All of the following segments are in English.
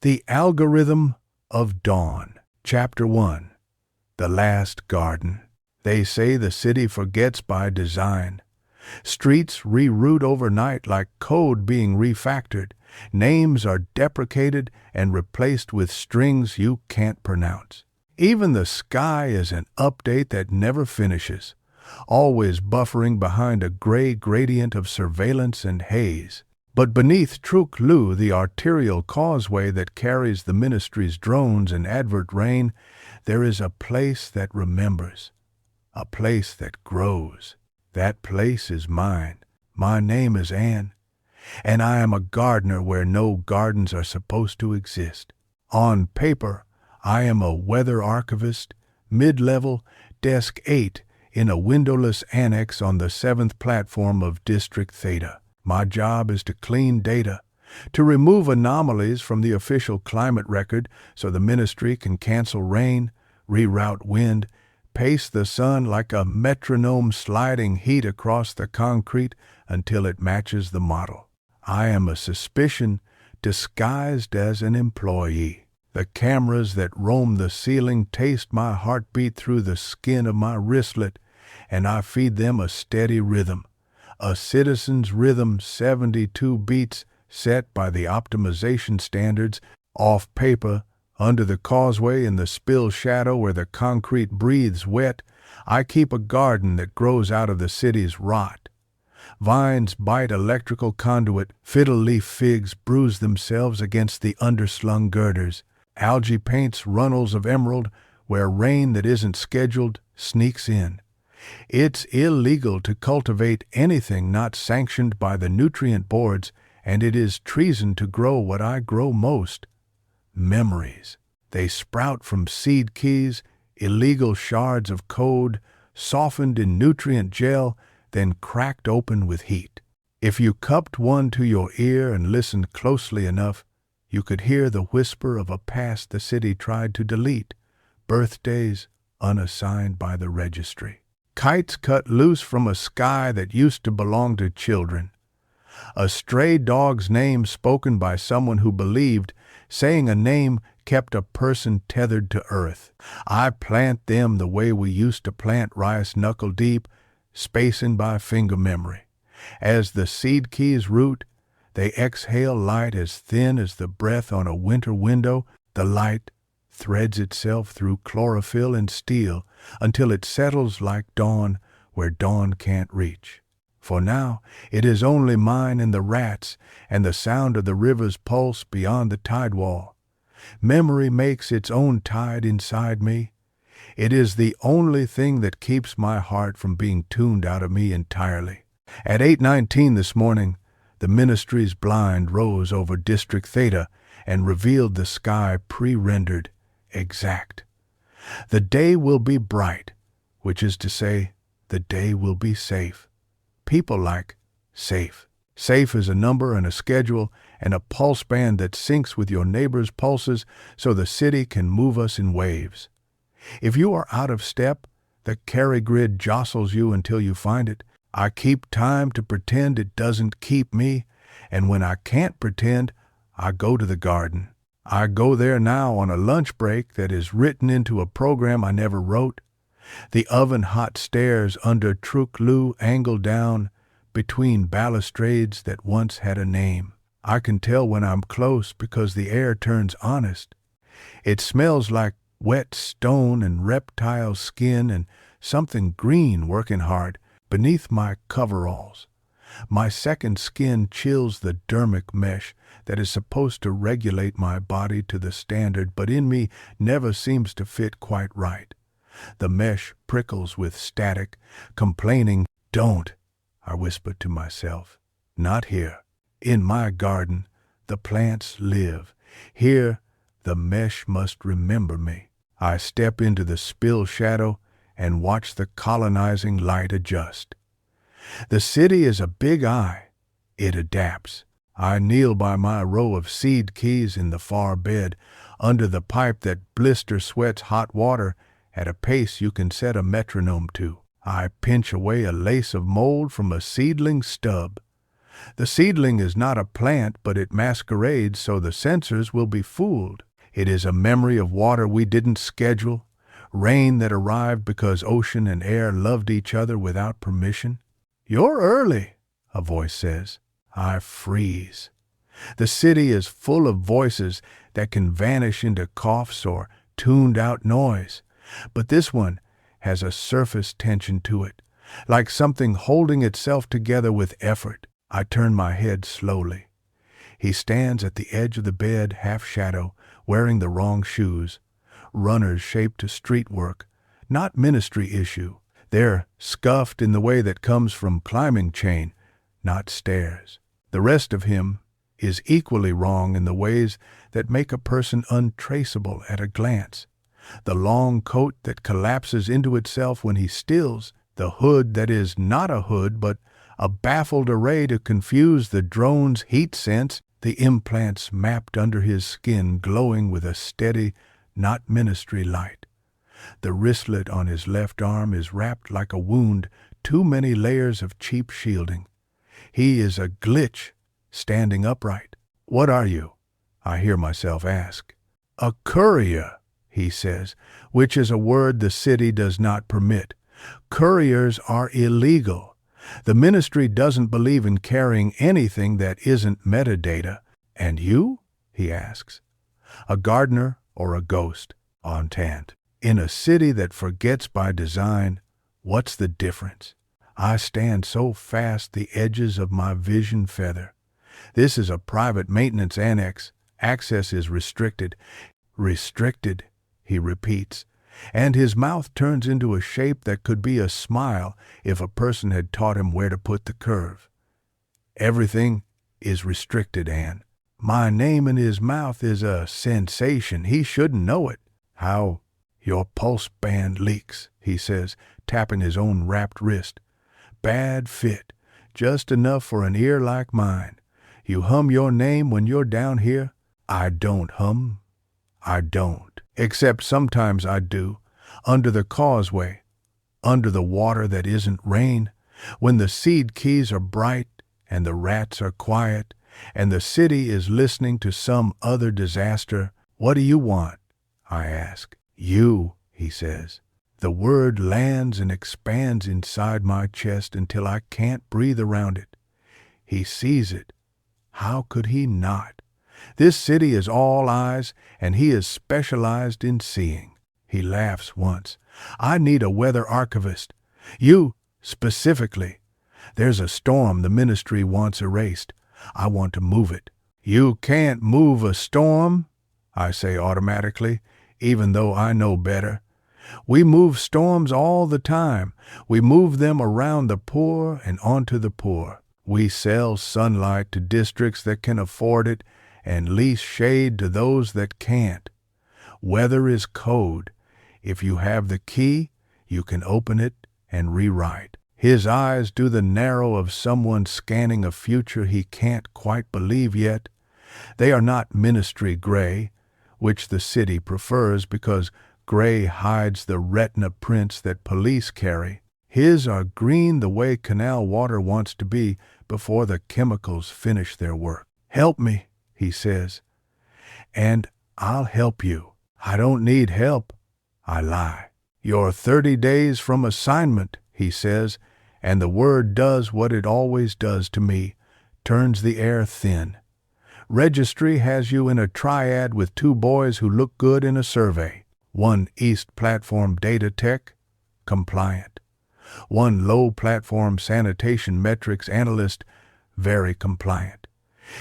The Algorithm of Dawn. Chapter 1. The Last Garden. They say the city forgets by design. Streets reroute overnight like code being refactored. Names are deprecated and replaced with strings you can't pronounce. Even the sky is an update that never finishes, always buffering behind a gray gradient of surveillance and haze. But beneath Truk Lu, the arterial causeway that carries the ministry's drones and advert rain, there is a place that remembers, a place that grows. That place is mine. My name is Anne, and I am a gardener where no gardens are supposed to exist. On paper, I am a weather archivist, mid-level, desk 8, in a windowless annex on the 7th platform of District Theta. My job is to clean data, to remove anomalies from the official climate record so the ministry can cancel rain, reroute wind, pace the sun like a metronome sliding heat across the concrete until it matches the model. I am a suspicion disguised as an employee. The cameras that roam the ceiling taste my heartbeat through the skin of my wristlet, and I feed them a steady rhythm. A citizen's rhythm, 72 beats, set by the optimization standards, off paper, under the causeway in the spill shadow where the concrete breathes wet. I keep a garden that grows out of the city's rot. Vines bite electrical conduit, fiddle leaf figs bruise themselves against the underslung girders. Algae paints runnels of emerald where rain that isn't scheduled sneaks in. It's illegal to cultivate anything not sanctioned by the nutrient boards, and it is treason to grow what I grow most: memories. They sprout from seed keys, illegal shards of code, softened in nutrient gel, then cracked open with heat. If you cupped one to your ear and listened closely enough, you could hear the whisper of a past the city tried to delete, birthdays unassigned by the registry. Kites cut loose from a sky that used to belong to children. A stray dog's name spoken by someone who believed saying a name kept a person tethered to earth. I plant them the way we used to plant rice knuckle deep, spacing by finger memory. As the seed keys root, they exhale light as thin as the breath on a winter window. The light threads itself through chlorophyll and steel until it settles like dawn where dawn can't reach. For now, it is only mine and the rats and the sound of the river's pulse beyond the tidewall. Memory makes its own tide inside me. It is the only thing that keeps my heart from being tuned out of me entirely. At 8:19 this morning, the ministry's blind rose over District Theta and revealed the sky pre-rendered, exact. The day will be bright, which is to say, the day will be safe. People like safe. Safe is a number and a schedule and a pulse band that syncs with your neighbor's pulses so the city can move us in waves. If you are out of step, the carry grid jostles you until you find it. I keep time to pretend it doesn't keep me, and when I can't pretend, I go to the garden. I go there now on a lunch break that is written into a program I never wrote. The oven-hot stairs under Truk Lu angle down between balustrades that once had a name. I can tell when I'm close because the air turns honest. It smells like wet stone and reptile skin and something green working hard beneath my coveralls. My second skin chills the dermic mesh that is supposed to regulate my body to the standard, but in me never seems to fit quite right. The mesh prickles with static, complaining, "Don't," I whisper to myself. "Not here. In my garden, the plants live. Here, the mesh must remember me." I step into the spill shadow and watch the colonizing light adjust. The city is a big eye. It adapts. I kneel by my row of seed keys in the far bed, under the pipe that blister sweats hot water at a pace you can set a metronome to. I pinch away a lace of mold from a seedling stub. The seedling is not a plant, but it masquerades so the sensors will be fooled. It is a memory of water we didn't schedule, rain that arrived because ocean and air loved each other without permission. "You're early," a voice says. I freeze. The city is full of voices that can vanish into coughs or tuned-out noise, but this one has a surface tension to it, like something holding itself together with effort. I turn my head slowly. He stands at the edge of the bed, half-shadow, wearing the wrong shoes, runners shaped to street work, not ministry issue. They're scuffed in the way that comes from climbing chain, not stairs. The rest of him is equally wrong in the ways that make a person untraceable at a glance. The long coat that collapses into itself when he stills, the hood that is not a hood but a baffled array to confuse the drone's heat sense, the implants mapped under his skin glowing with a steady, not ministry light. The wristlet on his left arm is wrapped like a wound, too many layers of cheap shielding. He is a glitch, standing upright. "What are you?" I hear myself ask. "A courier," he says, which is a word the city does not permit. Couriers are illegal. The ministry doesn't believe in carrying anything that isn't metadata. "And you?" he asks. "A gardener or a ghost?" Entente. In a city that forgets by design, what's the difference? I stand so fast the edges of my vision feather. This is a private maintenance annex. Access is restricted. "Restricted," he repeats, and his mouth turns into a shape that could be a smile if a person had taught him where to put the curve. "Everything is restricted, Anne." My name in his mouth is a sensation. He shouldn't know it. "How your pulseband leaks," he says, tapping his own wrapped wrist. "Bad fit, just enough for an ear like mine. You hum your name when you're down here?" I don't hum. I don't. Except sometimes I do, under the causeway, under the water that isn't rain, when the seed keys are bright and the rats are quiet, and the city is listening to some other disaster. "What do you want?" I ask. "You," he says. The word lands and expands inside my chest until I can't breathe around it. He sees it. How could he not? This city is all eyes, and he is specialized in seeing. He laughs once. "I need a weather archivist. You, specifically. There's a storm the ministry wants erased. I want to move it." "You can't move a storm," I say automatically, even though I know better. We move storms all the time. We move them around the poor and onto the poor. We sell sunlight to districts that can afford it and lease shade to those that can't. Weather is code. If you have the key, you can open it and rewrite. His eyes do the narrow of someone scanning a future he can't quite believe yet. They are not ministry gray, which the city prefers because gray hides the retina prints that police carry. His are green the way canal water wants to be before the chemicals finish their work. "Help me," he says, "and I'll help you." "I don't need help," I lie. "You're 30 days from assignment," he says, and the word does what it always does to me, turns the air thin. Registry has you in a triad with 2 boys who look good in a survey. One East Platform data tech, compliant. One low platform sanitation metrics analyst, very compliant.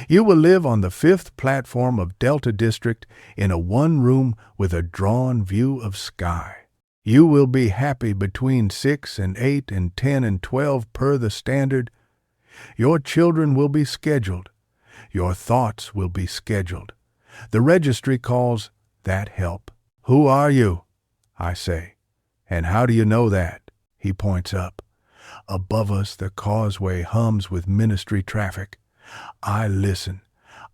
You will live on the 5th platform of Delta District in a 1-room with a drawn view of sky. You will be happy between 6 and 8 and 10 and 12 per the standard. Your children will be scheduled. Your thoughts will be scheduled. The registry calls that help. "Who are you?" I say. "And how do you know that?" He points up. Above us the causeway hums with ministry traffic. I listen.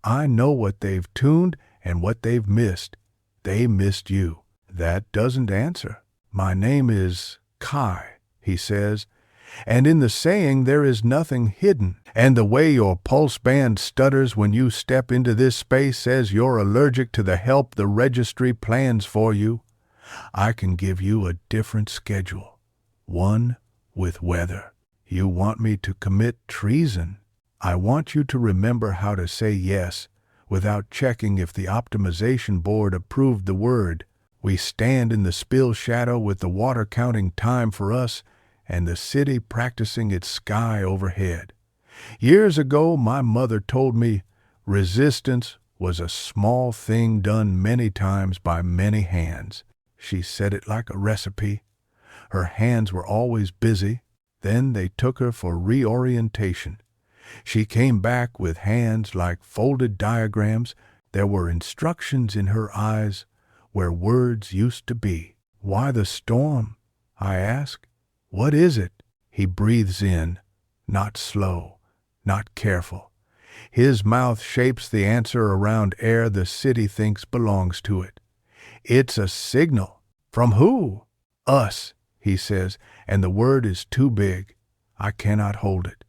I know what they've tuned and what they've missed. They missed you. That doesn't answer. "My name is Kai," he says, And in the saying there is nothing hidden. And the way your Pulseband stutters when you step into this space says you're allergic to the help the registry plans for you. I can give you a different schedule. One with weather. You want me to commit treason? I want you to remember how to say yes without checking if the optimization board approved the word. We stand in the spill shadow with the water counting time for us and the city practicing its sky overhead. Years ago, my mother told me resistance was a small thing done many times by many hands. She said it like a recipe. Her hands were always busy. Then they took her for reorientation. She came back with hands like folded diagrams. There were instructions in her eyes where words used to be. Why the storm? I ask. What is it? He breathes in, not slow, not careful. His mouth shapes the answer around air the city thinks belongs to it. It's a signal. From who? Us, he says, and the word is too big. I cannot hold it.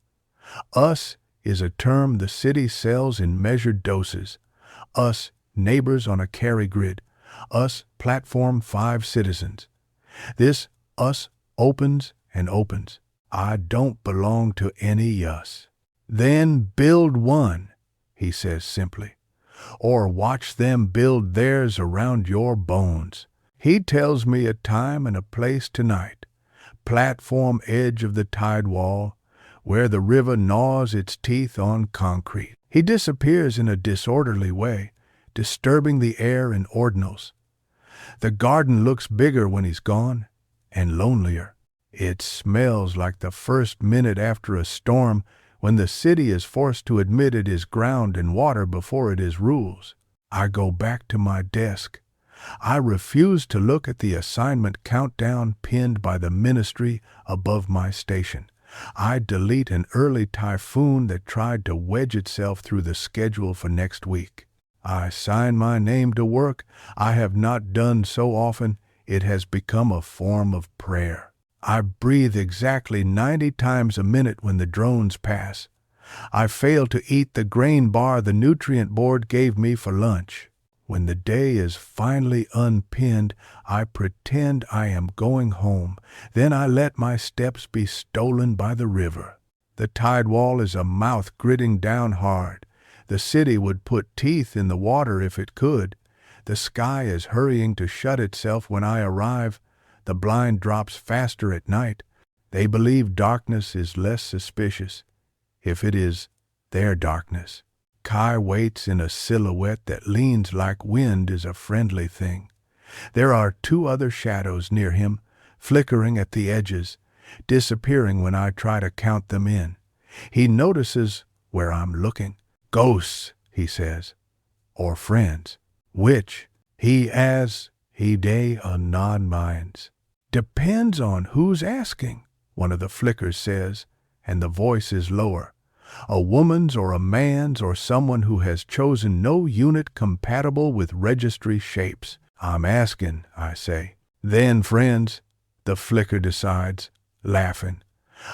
Us is a term the city sells in measured doses. Us, neighbors on a carry grid. Us, platform 5 citizens. This us opens and opens. I don't belong to any us. Then build one, he says simply, or watch them build theirs around your bones. He tells me a time and a place tonight, platform edge of the tide wall, where the river gnaws its teeth on concrete. He disappears in a disorderly way, disturbing the air in ordinals. The garden looks bigger when he's gone, and lonelier. It smells like the first minute after a storm when the city is forced to admit it is ground and water before it is rules. I go back to my desk. I refuse to look at the assignment countdown pinned by the ministry above my station. I delete an early typhoon that tried to wedge itself through the schedule for next week. I sign my name to work. I have not done so often, it has become a form of prayer. I breathe exactly 90 times a minute when the drones pass. I fail to eat the grain bar the nutrient board gave me for lunch. When the day is finally unpinned, I pretend I am going home. Then I let my steps be stolen by the river. The tide wall is a mouth gritting down hard. The city would put teeth in the water if it could. The sky is hurrying to shut itself when I arrive. The blind drops faster at night. They believe darkness is less suspicious, if it is their darkness. Kai waits in a silhouette that leans like wind is a friendly thing. There are 2 other shadows near him, flickering at the edges, disappearing when I try to count them in. He notices where I'm looking. Ghosts, he says, or friends. Which? He as, he they a non-minds. Depends on who's asking, one of the flickers says, and the voice is lower. A woman's or a man's or someone who has chosen no unit compatible with registry shapes. I'm asking, I say. Then, friends, the flicker decides, laughing.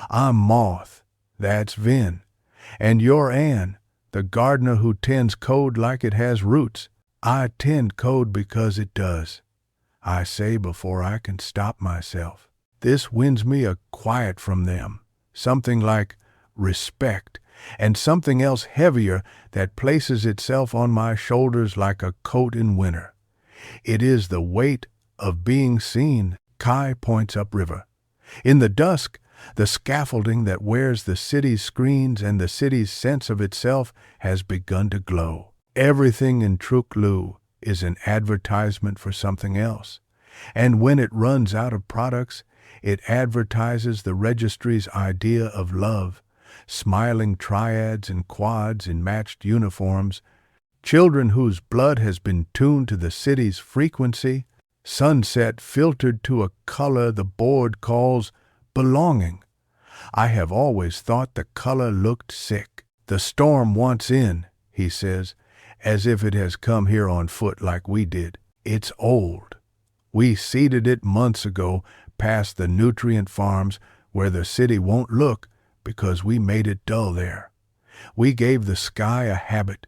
I'm Moth, that's Vin, and you're Ann, the gardener who tends code like it has roots. I tend code because it does, I say before I can stop myself. This wins me a quiet from them, something like respect, and something else heavier that places itself on my shoulders like a coat in winter. It is the weight of being seen. Kai points upriver. In the dusk, the scaffolding that wears the city's screens and the city's sense of itself has begun to glow. Everything in Truk Lu is an advertisement for something else. And when it runs out of products, it advertises the registry's idea of love, smiling triads and quads in matched uniforms, children whose blood has been tuned to the city's frequency, sunset filtered to a color the board calls belonging. I have always thought the color looked sick. The storm wants in, he says, as if it has come here on foot like we did. It's old. We seeded it months ago past the nutrient farms where the city won't look because we made it dull there. We gave the sky a habit.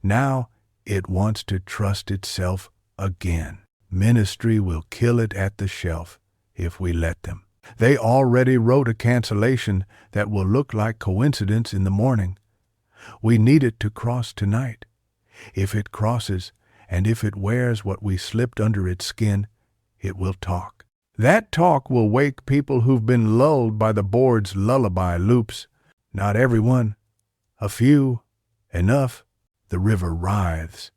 Now it wants to trust itself again. Ministry will kill it at the shelf if we let them. They already wrote a cancellation that will look like coincidence in the morning. We need it to cross tonight. If it crosses, and if it wears what we slipped under its skin, it will talk. That talk will wake people who've been lulled by the board's lullaby loops. Not everyone. A few. Enough. The river writhes.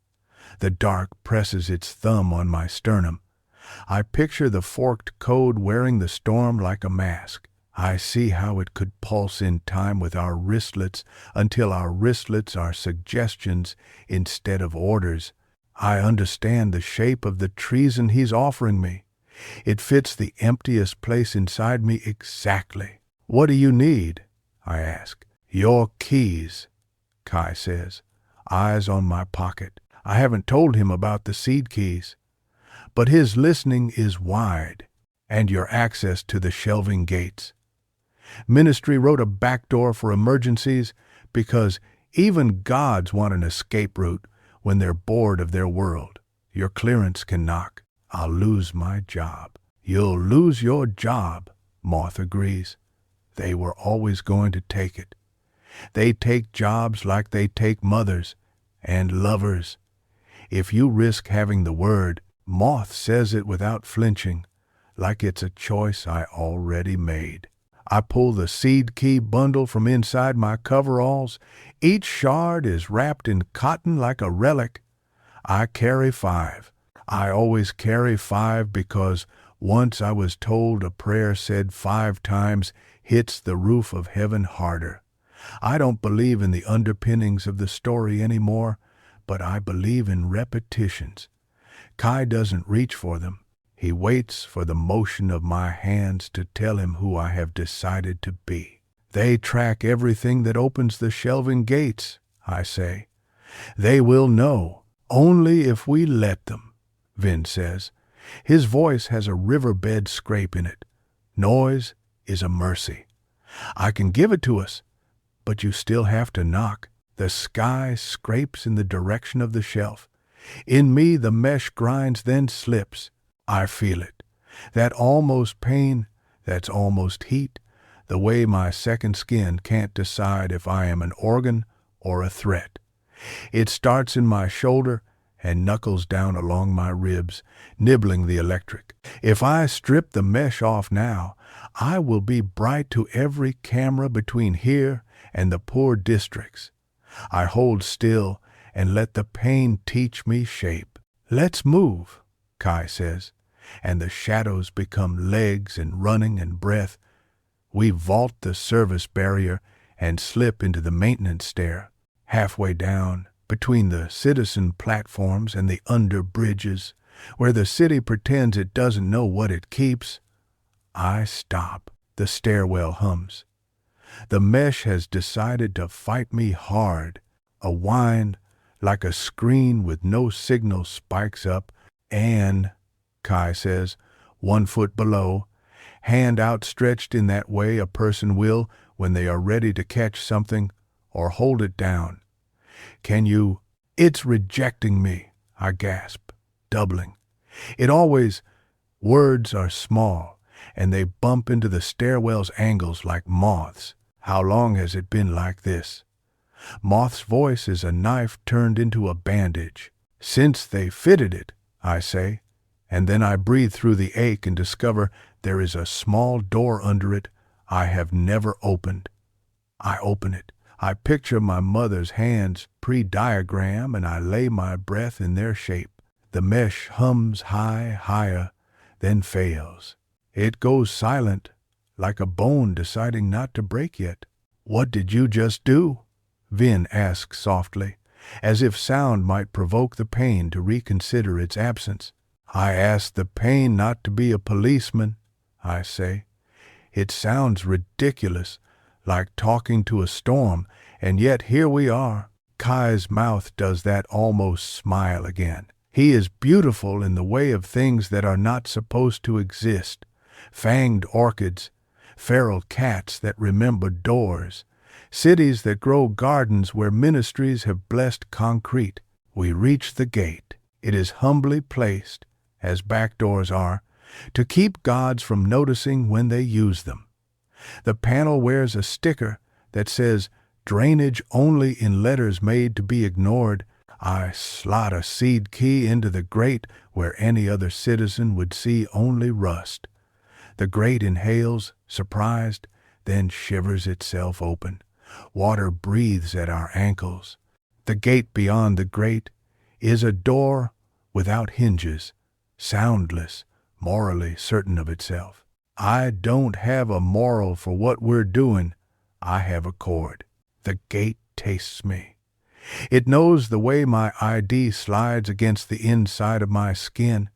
The dark presses its thumb on my sternum. I picture the forked code wearing the storm like a mask. I see how it could pulse in time with our wristlets until our wristlets are suggestions instead of orders. I understand the shape of the treason he's offering me. It fits the emptiest place inside me exactly. What do you need? I ask. Your keys, Kai says, eyes on my pocket. I haven't told him about the seed keys, but his listening is wide, and your access to the shelving gates. Ministry wrote a backdoor for emergencies because even gods want an escape route when they're bored of their world. Your clearance can knock. I'll lose my job. You'll lose your job, Moth agrees. They were always going to take it. They take jobs like they take mothers and lovers. If you risk having the word, Moth says it without flinching, like it's a choice I already made. I pull the seed key bundle from inside my coveralls. Each shard is wrapped in cotton like a relic. I carry 5. I always carry 5 because once I was told a prayer said 5 times hits the roof of heaven harder. I don't believe in the underpinnings of the story anymore, but I believe in repetitions. Kai doesn't reach for them. He waits for the motion of my hands to tell him who I have decided to be. They track everything that opens the shelving gates, I say. They will know, only if we let them, Vin says. His voice has a riverbed scrape in it. Noise is a mercy. I can give it to us, but you still have to knock. The sky scrapes in the direction of the shelf. In me the mesh grinds, then slips. I feel it. That almost pain, that's almost heat, the way my second skin can't decide if I am an organ or a threat. It starts in my shoulder and knuckles down along my ribs, nibbling the electric. If I strip the mesh off now, I will be bright to every camera between here and the poor districts. I hold still and let the pain teach me shape. Let's move, Kai says, and the shadows become legs and running and breath. We vault the service barrier and slip into the maintenance stair. Halfway down, between the citizen platforms and the under bridges, where the city pretends it doesn't know what it keeps, I stop. The stairwell hums. The mesh has decided to fight me hard. A whine, like a screen with no signal, spikes up, and, Kai says, 1 foot below, hand outstretched in that way a person will when they are ready to catch something or hold it down. Can you? It's rejecting me, I gasp, doubling. Words are small, and they bump into the stairwell's angles like moths. How long has it been like this? Moth's voice is a knife turned into a bandage. Since they fitted it, I say, and then I breathe through the ache and discover there is a small door under it I have never opened. I open it. I picture my mother's hands pre-diagram, and I lay my breath in their shape. The mesh hums higher, then fails. It goes silent, like a bone deciding not to break yet. What did you just do? Vin asks softly, as if sound might provoke the pain to reconsider its absence. I asked the pain not to be a policeman, I say. It sounds ridiculous, like talking to a storm, and yet here we are. Kai's mouth does that almost smile again. He is beautiful in the way of things that are not supposed to exist. Fanged orchids, feral cats that remember doors, cities that grow gardens where ministries have blessed concrete. We reach the gate. It is humbly placed, as back doors are, to keep gods from noticing when they use them. The panel wears a sticker that says, "Drainage only," in letters made to be ignored. I slot a seed key into the grate where any other citizen would see only rust. The grate inhales, surprised, then shivers itself open. Water breathes at our ankles. The gate beyond the grate is a door without hinges, soundless, morally certain of itself. I don't have a moral for what we're doing. I have a cord. The gate tastes me. It knows the way my ID slides against the inside of my skin.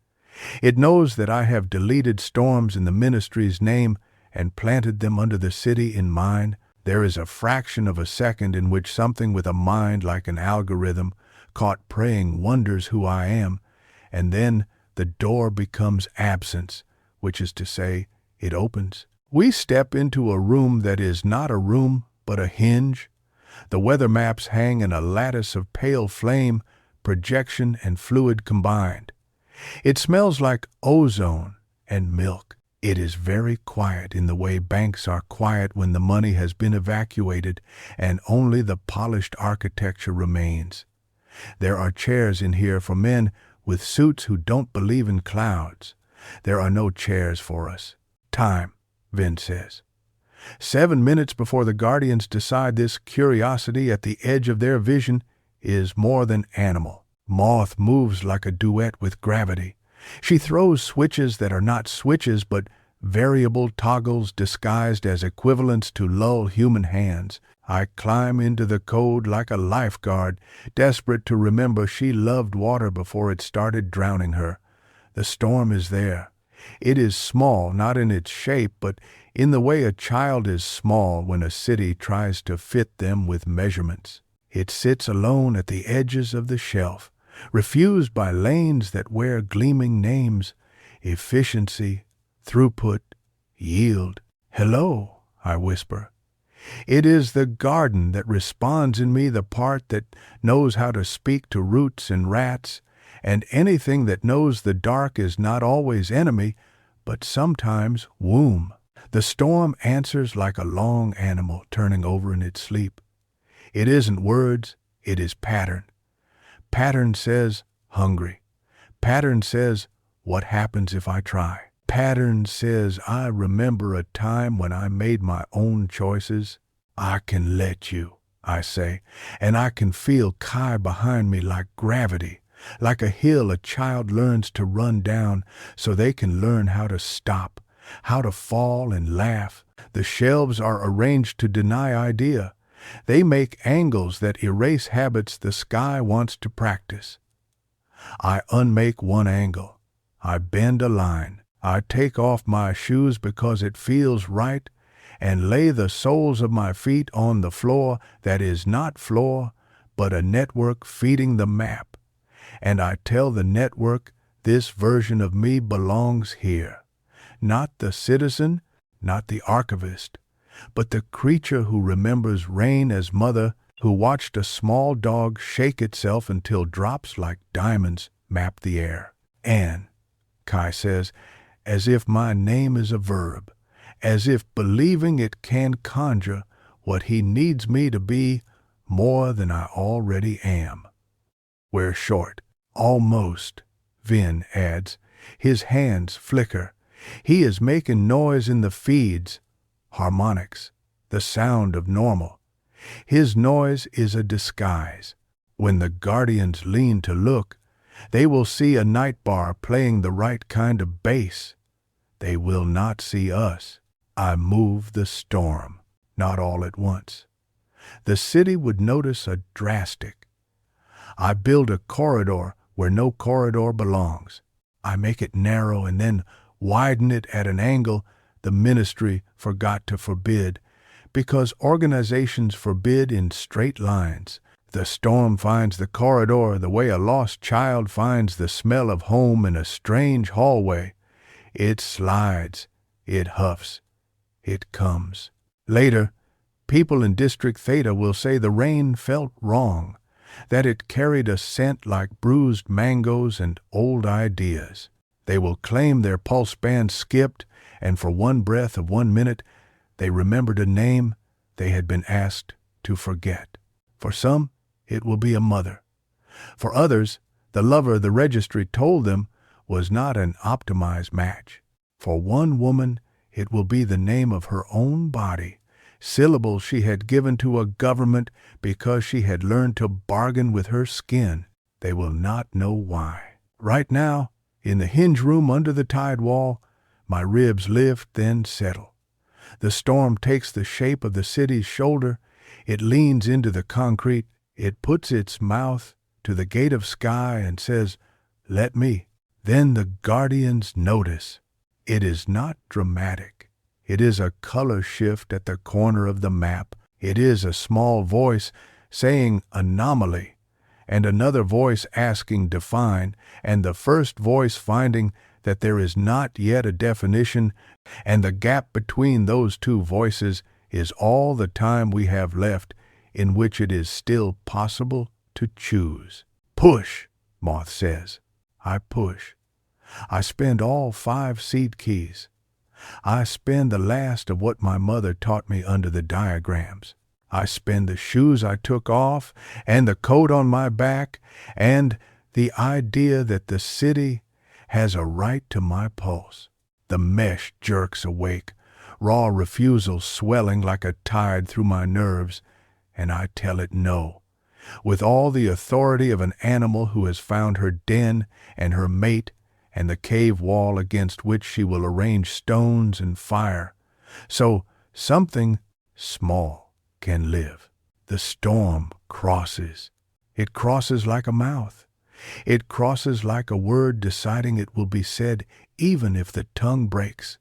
It knows that I have deleted storms in the ministry's name and planted them under the city in mine. There is a fraction of a second in which something with a mind like an algorithm caught praying wonders who I am, and then the door becomes absence, which is to say, it opens. We step into a room that is not a room, but a hinge. The weather maps hang in a lattice of pale flame, projection and fluid combined. It smells like ozone and milk. It is very quiet in the way banks are quiet when the money has been evacuated and only the polished architecture remains. There are chairs in here for men with suits who don't believe in clouds. There are no chairs for us. Time, Vin says. 7 minutes before the Guardians decide this curiosity at the edge of their vision is more than animal. Moth moves like a duet with gravity. She throws switches that are not switches but variable toggles disguised as equivalents to lull human hands. I climb into the code like a lifeguard, desperate to remember she loved water before it started drowning her. The storm is there. It is small, not in its shape, but in the way a child is small when a city tries to fit them with measurements. It sits alone at the edges of the shelf, refused by lanes that wear gleaming names: efficiency, throughput, yield. Hello, I whisper. It is the garden that responds in me, the part that knows how to speak to roots and rats, and anything that knows the dark is not always enemy, but sometimes womb. The storm answers like a long animal turning over in its sleep. It isn't words, it is pattern. Pattern says, hungry. Pattern says, what happens if I try? Pattern says, I remember a time when I made my own choices. I can let you, I say, and I can feel Kai behind me like gravity, like a hill a child learns to run down so they can learn how to stop, how to fall and laugh. The shelves are arranged to deny idea. They make angles that erase habits the sky wants to practice. I unmake one angle. I bend a line. I take off my shoes because it feels right and lay the soles of my feet on the floor that is not floor, but a network feeding the map. And I tell the network this version of me belongs here. Not the citizen, not the archivist, but the creature who remembers rain as mother, who watched a small dog shake itself until drops like diamonds map the air. And, Kai says, as if my name is a verb, as if believing it can conjure what he needs me to be more than I already am. We're short. Almost, Vin adds. His hands flicker. He is making noise in the feeds, harmonics, the sound of normal. His noise is a disguise. When the Guardians lean to look, they will see a night bar playing the right kind of bass. They will not see us. I move the storm, not all at once. The city would notice a drastic. I build a corridor where no corridor belongs. I make it narrow and then widen it at an angle the ministry forgot to forbid, because organizations forbid in straight lines. The storm finds the corridor the way a lost child finds the smell of home in a strange hallway. It slides, it huffs, it comes. Later, people in District Theta will say the rain felt wrong, that it carried a scent like bruised mangoes and old ideas. They will claim their pulsebands skipped, and for one breath of 1 minute, they remembered a name they had been asked to forget. For some, it will be a mother. For others, the lover the registry told them was not an optimized match. For one woman, it will be the name of her own body, syllables she had given to a government because she had learned to bargain with her skin. They will not know why. Right now, in the hinge room under the tide wall, my ribs lift, then settle. The storm takes the shape of the city's shoulder. It leans into the concrete. It puts its mouth to the gate of sky and says, "Let me." Then the guardians notice. It is not dramatic. It is a color shift at the corner of the map. It is a small voice saying anomaly, and another voice asking define, and the first voice finding that there is not yet a definition, and the gap between those two voices is all the time we have left in which it is still possible to choose. Push, Moth says. I push. I spend all 5 seed keys. I spend the last of what my mother taught me under the diagrams. I spend the shoes I took off, and the coat on my back, and the idea that the city has a right to my pulse. The mesh jerks awake, raw refusal swelling like a tide through my nerves, and I tell it no, with all the authority of an animal who has found her den and her mate and the cave wall against which she will arrange stones and fire, so something small can live. The storm crosses. It crosses like a mouth. It crosses like a word deciding it will be said even if the tongue breaks.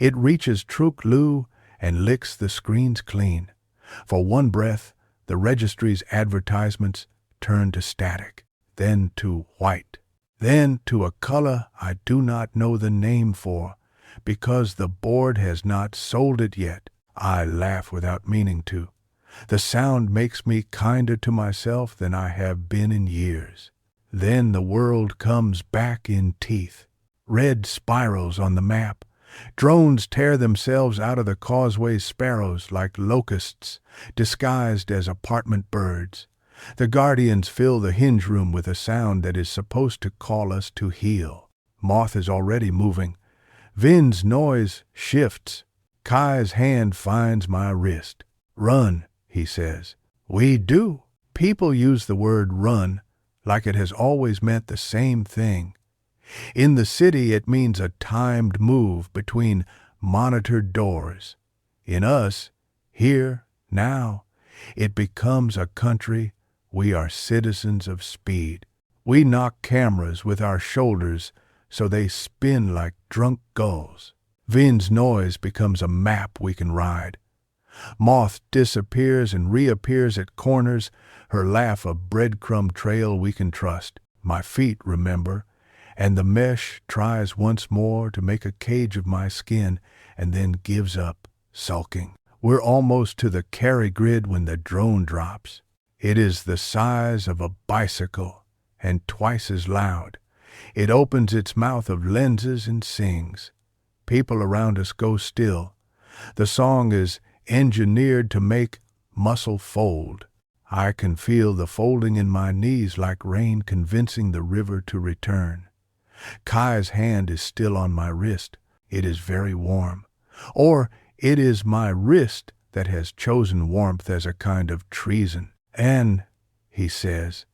It reaches Truk Lu and licks the screens clean. For one breath, the registry's advertisements turn to static, then to white, then to a color I do not know the name for, because the board has not sold it yet. I laugh without meaning to. The sound makes me kinder to myself than I have been in years. Then the world comes back in teeth. Red spirals on the map. Drones tear themselves out of the causeway's sparrows like locusts, disguised as apartment birds. The guardians fill the hinge room with a sound that is supposed to call us to heel. Moth is already moving. Vin's noise shifts. Kai's hand finds my wrist. Run, he says. We do. People use the word run like it has always meant the same thing. In the city, it means a timed move between monitored doors. In us, here, now, it becomes a country. We are citizens of speed. We knock cameras with our shoulders so they spin like drunk gulls. Vin's noise becomes a map we can ride. Moth disappears and reappears at corners, her laugh a breadcrumb trail we can trust. My feet remember, and the mesh tries once more to make a cage of my skin and then gives up, sulking. We're almost to the carry grid when the drone drops. It is the size of a bicycle and twice as loud. It opens its mouth of lenses and sings. People around us go still. The song is engineered to make muscle fold. I can feel the folding in my knees like rain convincing the river to return. Kai's hand is still on my wrist. It is very warm. Or it is my wrist that has chosen warmth as a kind of treason. And, he says,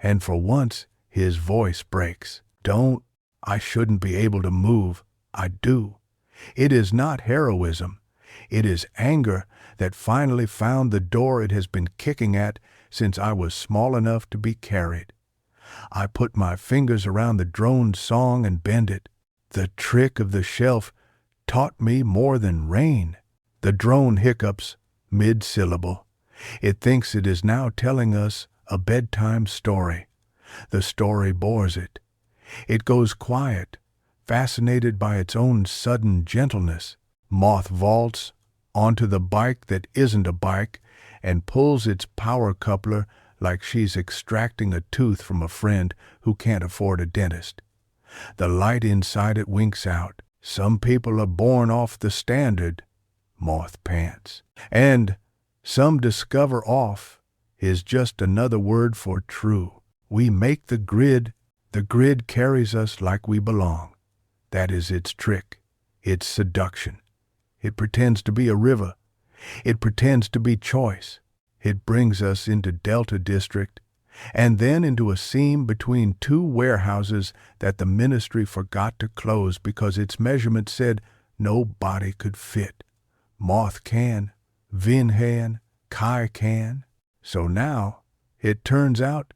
and for once his voice breaks. Don't. I shouldn't be able to move. I do. It is not heroism. It is anger that finally found the door it has been kicking at since I was small enough to be carried. I put my fingers around the drone's song and bend it. The trick of the shelf taught me more than rain. The drone hiccups mid-syllable. It thinks it is now telling us a bedtime story. The story bores it. It goes quiet, fascinated by its own sudden gentleness. Moth vaults onto the bike that isn't a bike and pulls its power coupler like she's extracting a tooth from a friend who can't afford a dentist. The light inside it winks out. Some people are born off the standard, moth pants. And some discover off is just another word for true. We make the grid carries us like we belong. That is its trick, its seduction. It pretends to be a river. It pretends to be choice. It brings us into Delta District and then into a seam between two warehouses that the ministry forgot to close because its measurement said no body could fit. Moth can, Vin can, Kai can. So now, it turns out,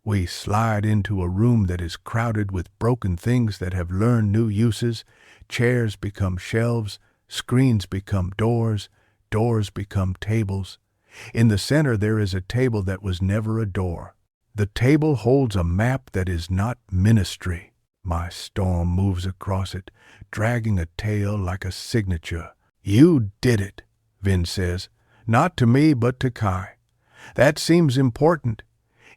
we slide into a room that is crowded with broken things that have learned new uses. Chairs become shelves, screens become doors, doors become tables. In the center there is a table that was never a door. The table holds a map that is not ministry. My storm moves across it, dragging a tail like a signature. You did it, Vin says. Not to me, but to Kai. That seems important.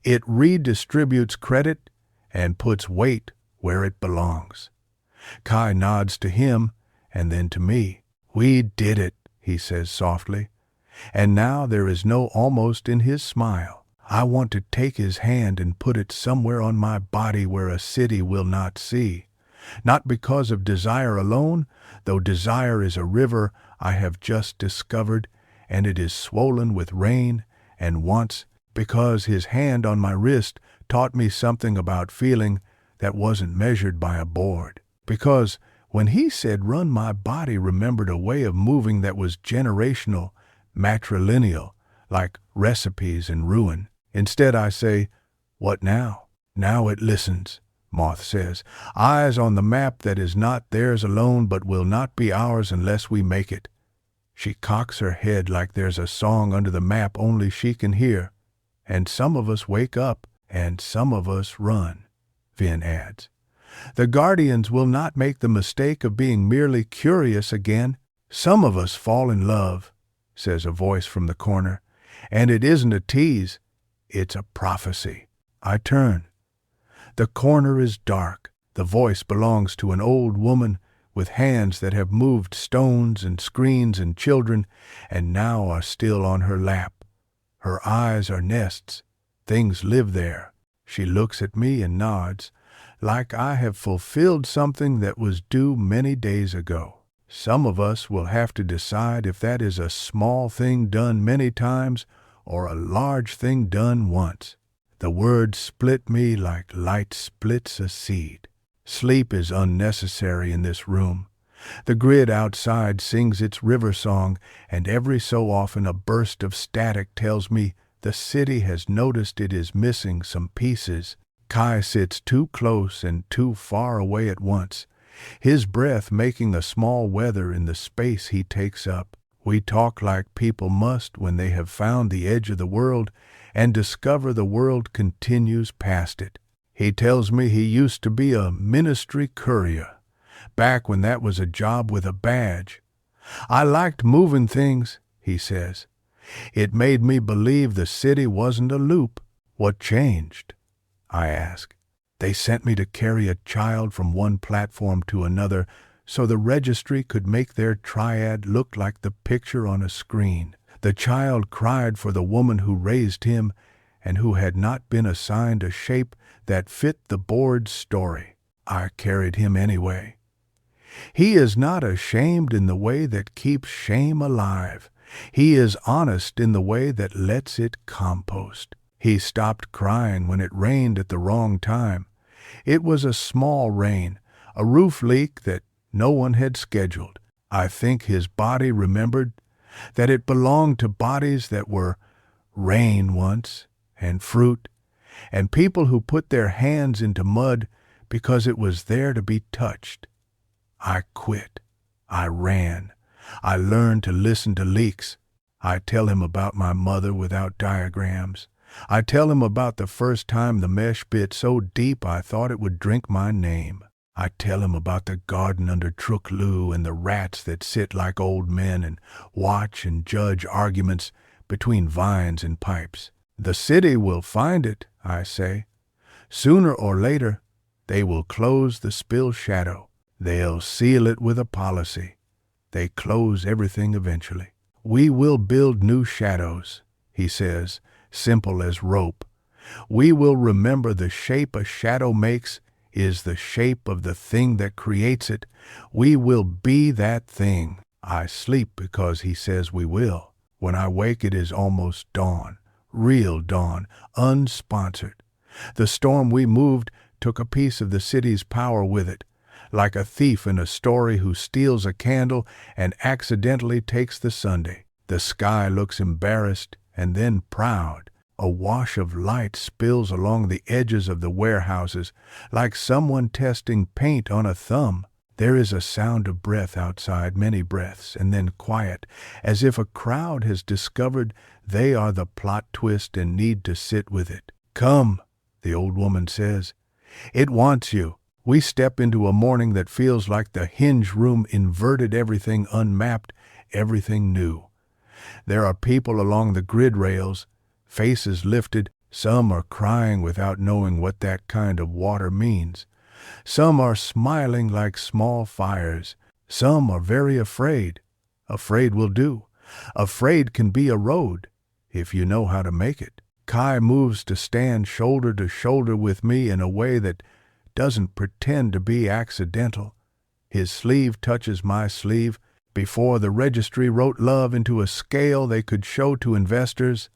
It redistributes credit and puts weight where it belongs. Kai nods to him and then to me. We did it, he says softly. And now there is no almost in his smile. I want to take his hand and put it somewhere on my body where a city will not see. Not because of desire alone, though desire is a river I have just discovered, and it is swollen with rain and wants, because his hand on my wrist taught me something about feeling that wasn't measured by a board. Because when he said run, my body remembered a way of moving that was generational, matrilineal, like recipes and ruin. Instead I say, what now? Now it listens, Moth says. Eyes on the map that is not theirs alone but will not be ours unless we make it. She cocks her head like there's a song under the map only she can hear. And some of us wake up and some of us run, Vin adds. The Guardians will not make the mistake of being merely curious again. Some of us fall in love, says a voice from the corner, and it isn't a tease, it's a prophecy. I turn. The corner is dark. The voice belongs to an old woman with hands that have moved stones and screens and children and now are still on her lap. Her eyes are nests. Things live there. She looks at me and nods, like I have fulfilled something that was due many days ago. Some of us will have to decide if that is a small thing done many times or a large thing done once. The words split me like light splits a seed. Sleep is unnecessary in this room. The grid outside sings its river song, and every so often a burst of static tells me the city has noticed it is missing some pieces. Kai sits too close and too far away at once, his breath making a small weather in the space he takes up. We talk like people must when they have found the edge of the world and discover the world continues past it. He tells me he used to be a ministry courier, back when that was a job with a badge. I liked moving things, he says. It made me believe the city wasn't a loop. What changed? I ask. They sent me to carry a child from one platform to another so the registry could make their triad look like the picture on a screen. The child cried for the woman who raised him and who had not been assigned a shape that fit the board's story. I carried him anyway. He is not ashamed in the way that keeps shame alive. He is honest in the way that lets it compost. He stopped crying when it rained at the wrong time. It was a small rain, a roof leak that no one had scheduled. I think his body remembered that it belonged to bodies that were rain once, and fruit, and people who put their hands into mud because it was there to be touched. I quit. I ran. I learned to listen to leaks. I tell him about my mother without diagrams. I tell him about the first time the mesh bit so deep I thought it would drink my name. I tell him about the garden under Trook Loo and the rats that sit like old men and watch and judge arguments between vines and pipes. The city will find it, I say. Sooner or later, they will close the spill shadow. They'll seal it with a policy. They close everything eventually. We will build new shadows, he says, simple as rope. We will remember the shape a shadow makes is the shape of the thing that creates it. We will be that thing. I sleep because he says we will. When I wake, it is almost dawn, real dawn, unsponsored. The storm we moved took a piece of the city's power with it, like a thief in a story who steals a candle and accidentally takes the sundae. The sky looks embarrassed and then proud. A wash of light spills along the edges of the warehouses, like someone testing paint on a thumb. There is a sound of breath outside, many breaths, and then quiet, as if a crowd has discovered they are the plot twist and need to sit with it. Come, the old woman says. It wants you. We step into a morning that feels like the hinge room inverted, everything unmapped, everything new. There are people along the grid rails, faces lifted. Some are crying without knowing what that kind of water means. Some are smiling like small fires. Some are very afraid. Afraid will do. Afraid can be a road, if you know how to make it. Kai moves to stand shoulder to shoulder with me in a way that doesn't pretend to be accidental. His sleeve touches my sleeve. Before the registry wrote love into a scale they could show to investors,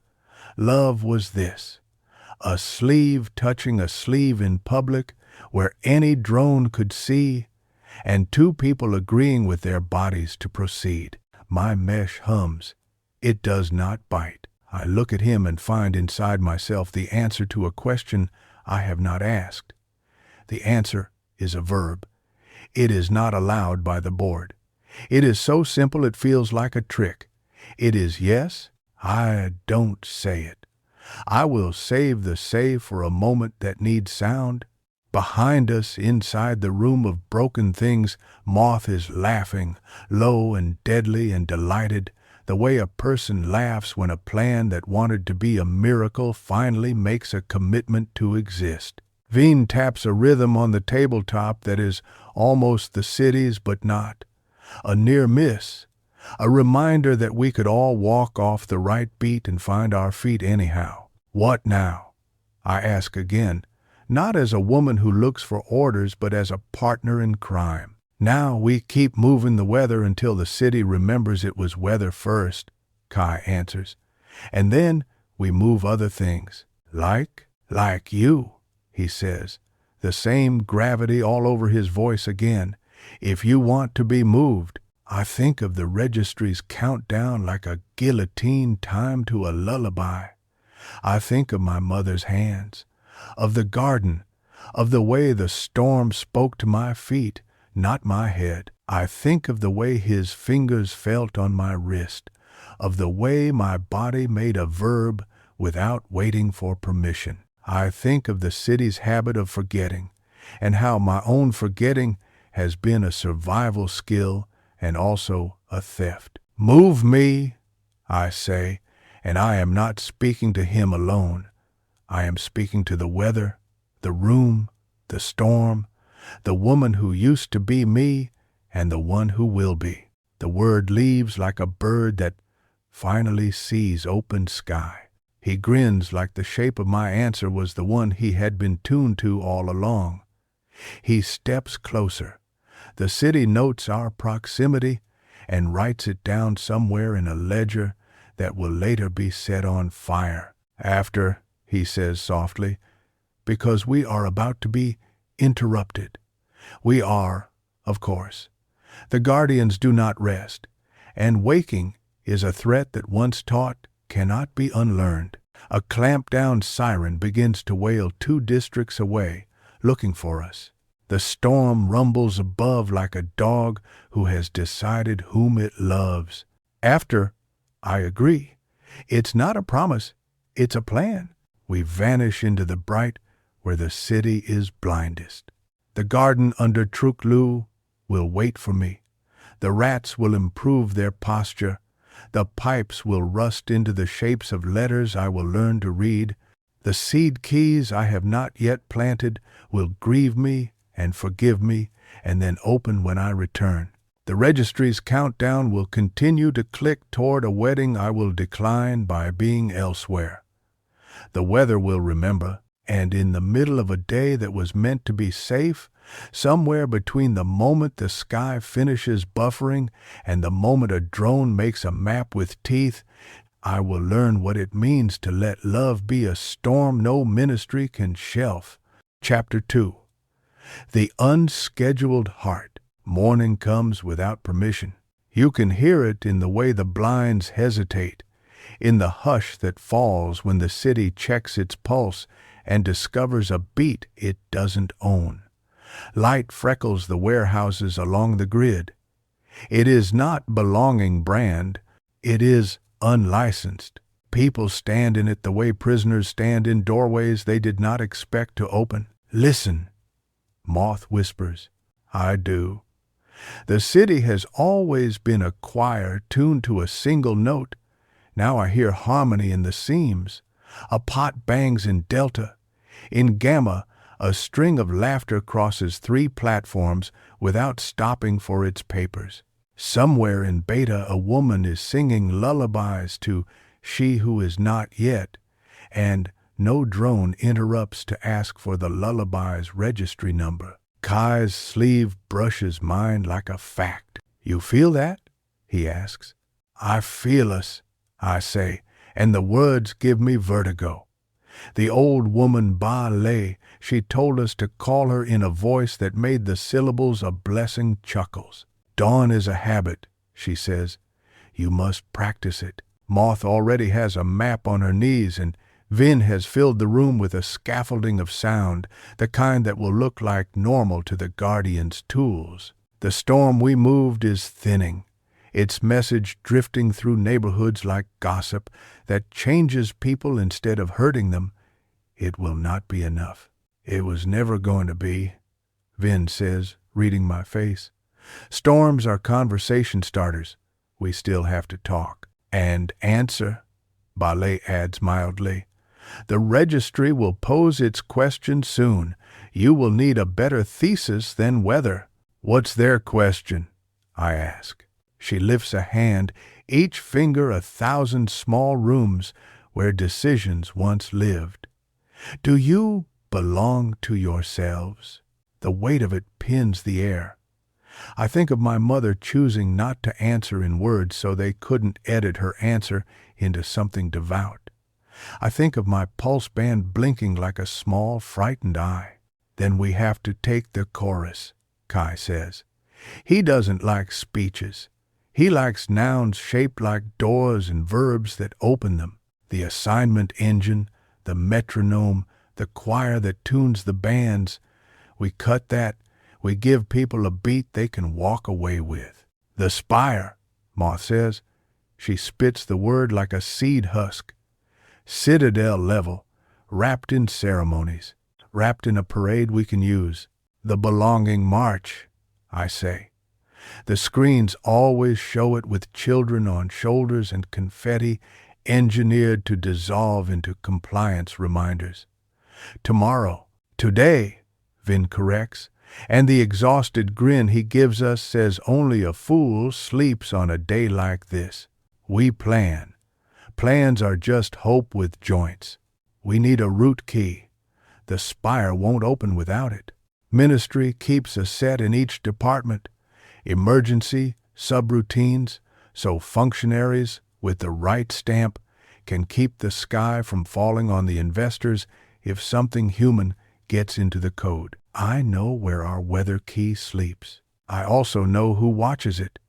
love was this: a sleeve touching a sleeve in public where any drone could see, and two people agreeing with their bodies to proceed. My mesh hums. It does not bite. I look at him and find inside myself the answer to a question I have not asked. The answer is a verb. It is not allowed by the board. It is so simple it feels like a trick. It is yes, I don't say it. I will save the say for a moment that needs sound. Behind us, inside the room of broken things, Moth is laughing, low and deadly and delighted, the way a person laughs when a plan that wanted to be a miracle finally makes a commitment to exist. Veen taps a rhythm on the tabletop that is almost the city's but not. A near miss, a reminder that we could all walk off the right beat and find our feet anyhow. What now? I ask again, not as a woman who looks for orders but as a partner in crime. Now we keep moving the weather until the city remembers it was weather first, Kai answers. And then we move other things. Like you, he says, the same gravity all over his voice again. If you want to be moved, I think of the registry's countdown like a guillotine timed to a lullaby. I think of my mother's hands, of the garden, of the way the storm spoke to my feet, not my head. I think of the way his fingers felt on my wrist, of the way my body made a verb without waiting for permission. I think of the city's habit of forgetting, and how my own forgetting has been a survival skill and also a theft. Move me, I say, and I am not speaking to him alone. I am speaking to the weather, the room, the storm, the woman who used to be me, and the one who will be. The word leaves like a bird that finally sees open sky. He grins like the shape of my answer was the one he had been tuned to all along. He steps closer. The city notes our proximity and writes it down somewhere in a ledger that will later be set on fire. After, he says softly, because we are about to be interrupted. We are, of course. The guardians do not rest, and waking is a threat that once taught cannot be unlearned. A clamped-down siren begins to wail 2 districts away, looking for us. The storm rumbles above like a dog who has decided whom it loves. After, I agree. It's not a promise, it's a plan. We vanish into the bright where the city is blindest. The garden under Truklu will wait for me. The rats will improve their posture. The pipes will rust into the shapes of letters I will learn to read. The seed keys I have not yet planted will grieve me and forgive me, and then open when I return. The registry's countdown will continue to click toward a wedding I will decline by being elsewhere. The weather will remember, and in the middle of a day that was meant to be safe, somewhere between the moment the sky finishes buffering and the moment a drone makes a map with teeth, I will learn what it means to let love be a storm no ministry can shelf. Chapter 2. The Unscheduled Heart. Morning comes without permission. You can hear it in the way the blinds hesitate, in the hush that falls when the city checks its pulse and discovers a beat it doesn't own. Light freckles the warehouses along the grid. It is not belonging brand. It is unlicensed. People stand in it the way prisoners stand in doorways they did not expect to open. Listen, Moth whispers. I do. The city has always been a choir tuned to a single note. Now I hear harmony in the seams. A pot bangs in delta. In gamma, a string of laughter crosses 3 platforms without stopping for its papers. Somewhere in beta a woman is singing lullabies to She Who Is Not Yet, and no drone interrupts to ask for the lullaby's registry number. Kai's sleeve brushes mine like a fact. You feel that? He asks. I feel us, I say, and the words give me vertigo. The old woman Ba Lei, she told us to call her in a voice that made the syllables a blessing chuckles. Dawn is a habit, she says. You must practice it. Moth already has a map on her knees, and Vin has filled the room with a scaffolding of sound, the kind that will look like normal to the Guardian's tools. The storm we moved is thinning, its message drifting through neighborhoods like gossip that changes people instead of hurting them. It will not be enough. It was never going to be, Vin says, reading my face. Storms are conversation starters. We still have to talk. And answer, Ballet adds mildly. The registry will pose its question soon. You will need a better thesis than weather. What's their question? I ask. She lifts a hand, each finger 1,000 small rooms where decisions once lived. Do you belong to yourselves? The weight of it pins the air. I think of my mother choosing not to answer in words so they couldn't edit her answer into something devout. I think of my pulseband blinking like a small, frightened eye. Then we have to take the chorus, Kai says. He doesn't like speeches. He likes nouns shaped like doors and verbs that open them. The assignment engine, the metronome, the choir that tunes the bands. We cut that. We give people a beat they can walk away with. The spire, Moth says. She spits the word like a seed husk. Citadel level, wrapped in ceremonies, wrapped in a parade we can use. The belonging march, I say. The screens always show it with children on shoulders and confetti engineered to dissolve into compliance reminders. Tomorrow, today, Vin corrects, and the exhausted grin he gives us says only a fool sleeps on a day like this. We plan. Plans are just hope with joints. We need a root key. The spire won't open without it. Ministry keeps a set in each department. Emergency, subroutines, so functionaries with the right stamp can keep the sky from falling on the investors if something human gets into the code. I know where our weather key sleeps. I also know who watches it.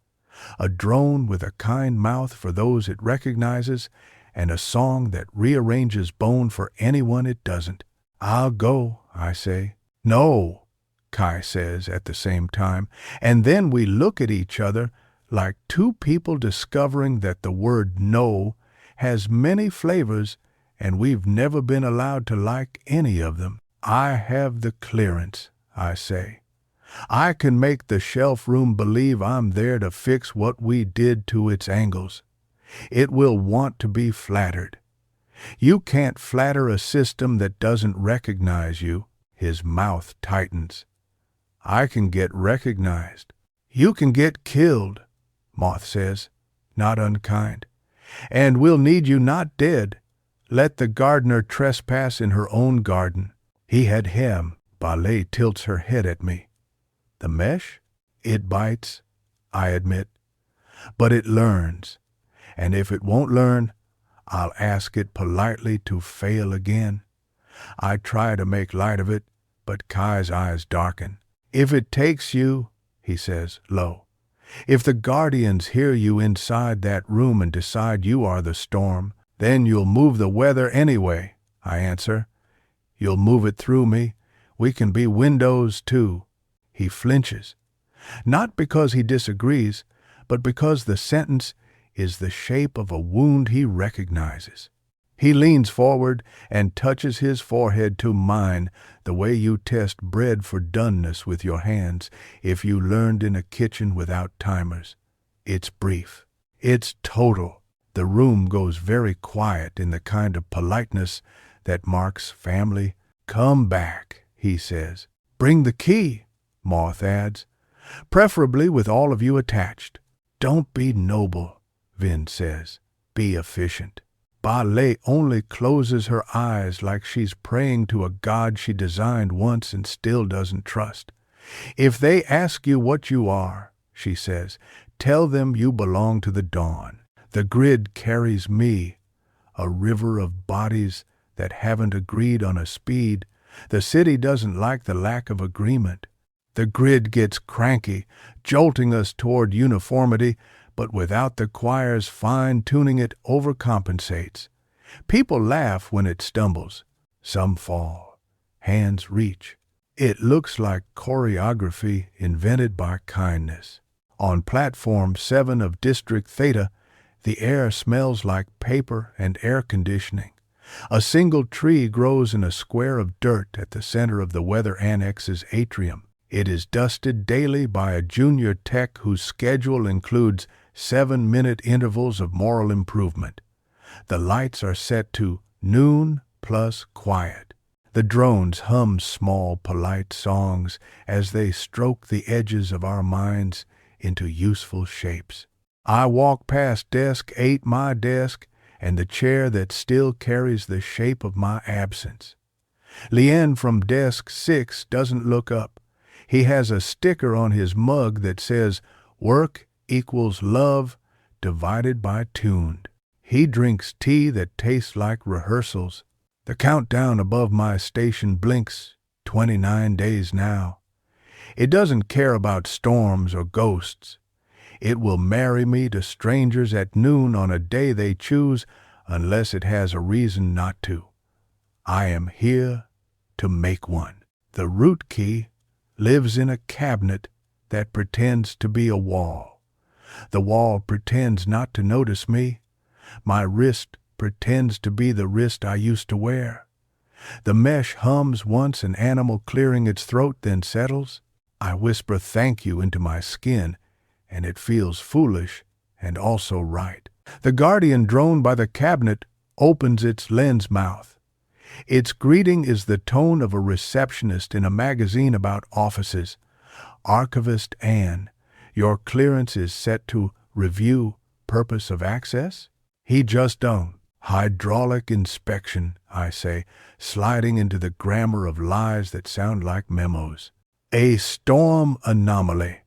A drone with a kind mouth for those it recognizes, and a song that rearranges bone for anyone it doesn't. I'll go, I say. No, Kai says at the same time, and then we look at each other like two people discovering that the word no has many flavors and we've never been allowed to like any of them. I have the clearance, I say. I can make the shelf room believe I'm there to fix what we did to its angles. It will want to be flattered. You can't flatter a system that doesn't recognize you. His mouth tightens. I can get recognized. You can get killed, Moth says, not unkind. And we'll need you not dead. Let the gardener trespass in her own garden. He had hem. Ballet tilts her head at me. The mesh? It bites, I admit. But it learns. And if it won't learn, I'll ask it politely to fail again. I try to make light of it, but Kai's eyes darken. If it takes you, he says, low. If the guardians hear you inside that room and decide you are the storm, then you'll move the weather anyway, I answer. You'll move it through me. We can be windows, too. He flinches. Not because he disagrees, but because the sentence is the shape of a wound he recognizes. He leans forward and touches his forehead to mine the way you test bread for doneness with your hands if you learned in a kitchen without timers. It's brief. It's total. The room goes very quiet in the kind of politeness that marks family. Come back, he says. Bring the key, Moth adds, preferably with all of you attached. Don't be noble, Vin says. Be efficient. Ballet only closes her eyes like she's praying to a god she designed once and still doesn't trust. If they ask you what you are, she says, tell them you belong to the dawn. The grid carries me, a river of bodies that haven't agreed on a speed. The city doesn't like the lack of agreement. The grid gets cranky, jolting us toward uniformity, but without the choir's fine-tuning it overcompensates. People laugh when it stumbles. Some fall. Hands reach. It looks like choreography invented by kindness. On Platform 7 of District Theta, the air smells like paper and air conditioning. A single tree grows in a square of dirt at the center of the Weather Annex's atrium. It is dusted daily by a junior tech whose schedule includes 7-minute intervals of moral improvement. The lights are set to noon plus quiet. The drones hum small, polite songs as they stroke the edges of our minds into useful shapes. I walk past Desk 8, my desk, and the chair that still carries the shape of my absence. Lien from Desk 6 doesn't look up. He has a sticker on his mug that says, "Work equals love divided by tuned." He drinks tea that tastes like rehearsals. The countdown above my station blinks, 29 days now. It doesn't care about storms or ghosts. It will marry me to strangers at noon on a day they choose unless it has a reason not to. I am here to make one. The root key lives in a cabinet that pretends to be a wall. The wall pretends not to notice me. My wrist pretends to be the wrist I used to wear. The mesh hums once, an animal clearing its throat, then settles. I whisper thank you into my skin, and it feels foolish and also right. The guardian drone by the cabinet opens its lens mouth. Its greeting is the tone of a receptionist in a magazine about offices. Archivist Anne, your clearance is set to review purpose of access? He just don't. Hydraulic inspection, I say, sliding into the grammar of lies that sound like memos. A storm anomaly.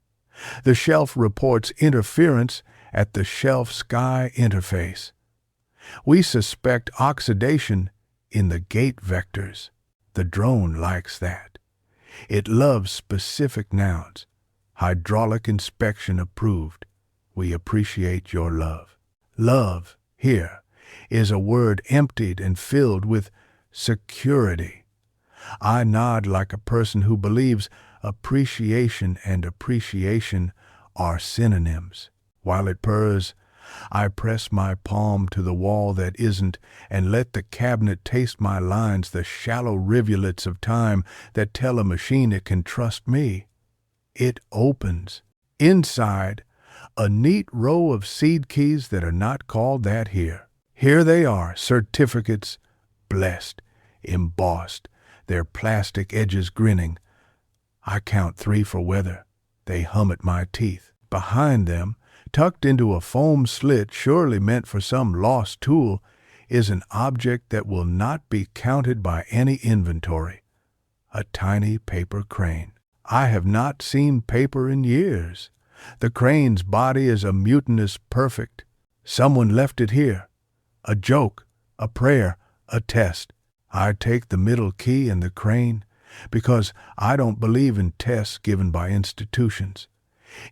The shelf reports interference at the shelf-sky interface. We suspect oxidation in the gate vectors. The drone likes that. It loves specific nouns. Hydraulic inspection approved. We appreciate your love. Love, here, is a word emptied and filled with security. I nod like a person who believes appreciation and appreciation are synonyms. While it purrs, I press my palm to the wall that isn't, and let the cabinet taste my lines, the shallow rivulets of time that tell a machine it can trust me. It opens. Inside, a neat row of seed keys that are not called that here. Here they are, certificates, blessed, embossed, their plastic edges grinning. I count 3 for weather. They hum at my teeth. Behind them, tucked into a foam slit surely meant for some lost tool, is an object that will not be counted by any inventory. A tiny paper crane. I have not seen paper in years. The crane's body is a mutinous perfect. Someone left it here. A joke, a prayer, a test. I take the middle key and the crane because I don't believe in tests given by institutions.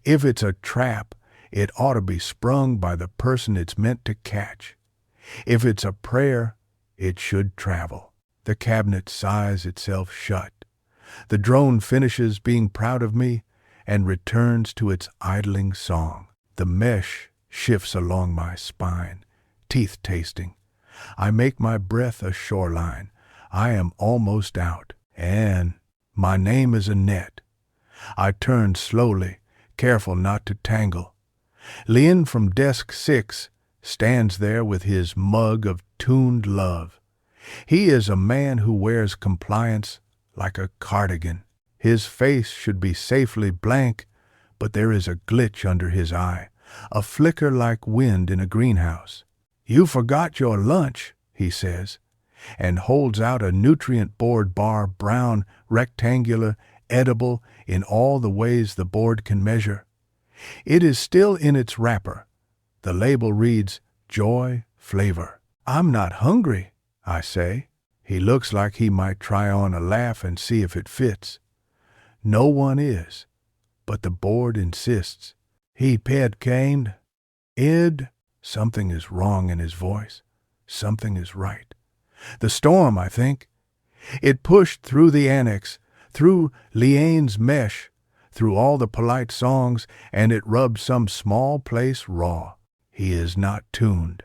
If it's a trap, it ought to be sprung by the person it's meant to catch. If it's a prayer, it should travel. The cabinet sighs itself shut. The drone finishes being proud of me and returns to its idling song. The mesh shifts along my spine, teeth tasting. I make my breath a shoreline. I am almost out, and my name is a net. I turn slowly, careful not to tangle. Lien from desk 6 stands there with his mug of tuned love. He is a man who wears compliance like a cardigan. His face should be safely blank, but there is a glitch under his eye, a flicker like wind in a greenhouse. "You forgot your lunch," he says, and holds out a nutrient board bar, brown, rectangular, edible in all the ways the board can measure. It is still in its wrapper. The label reads, "Joy, Flavor." "I'm not hungry," I say. He looks like he might try on a laugh and see if it fits. No one is, but the board insists. "He pet caned. Ed." Something is wrong in his voice. Something is right. The storm, I think. It pushed through the annex, through Liane's mesh, through all the polite songs, and it rubbed some small place raw. He is not tuned,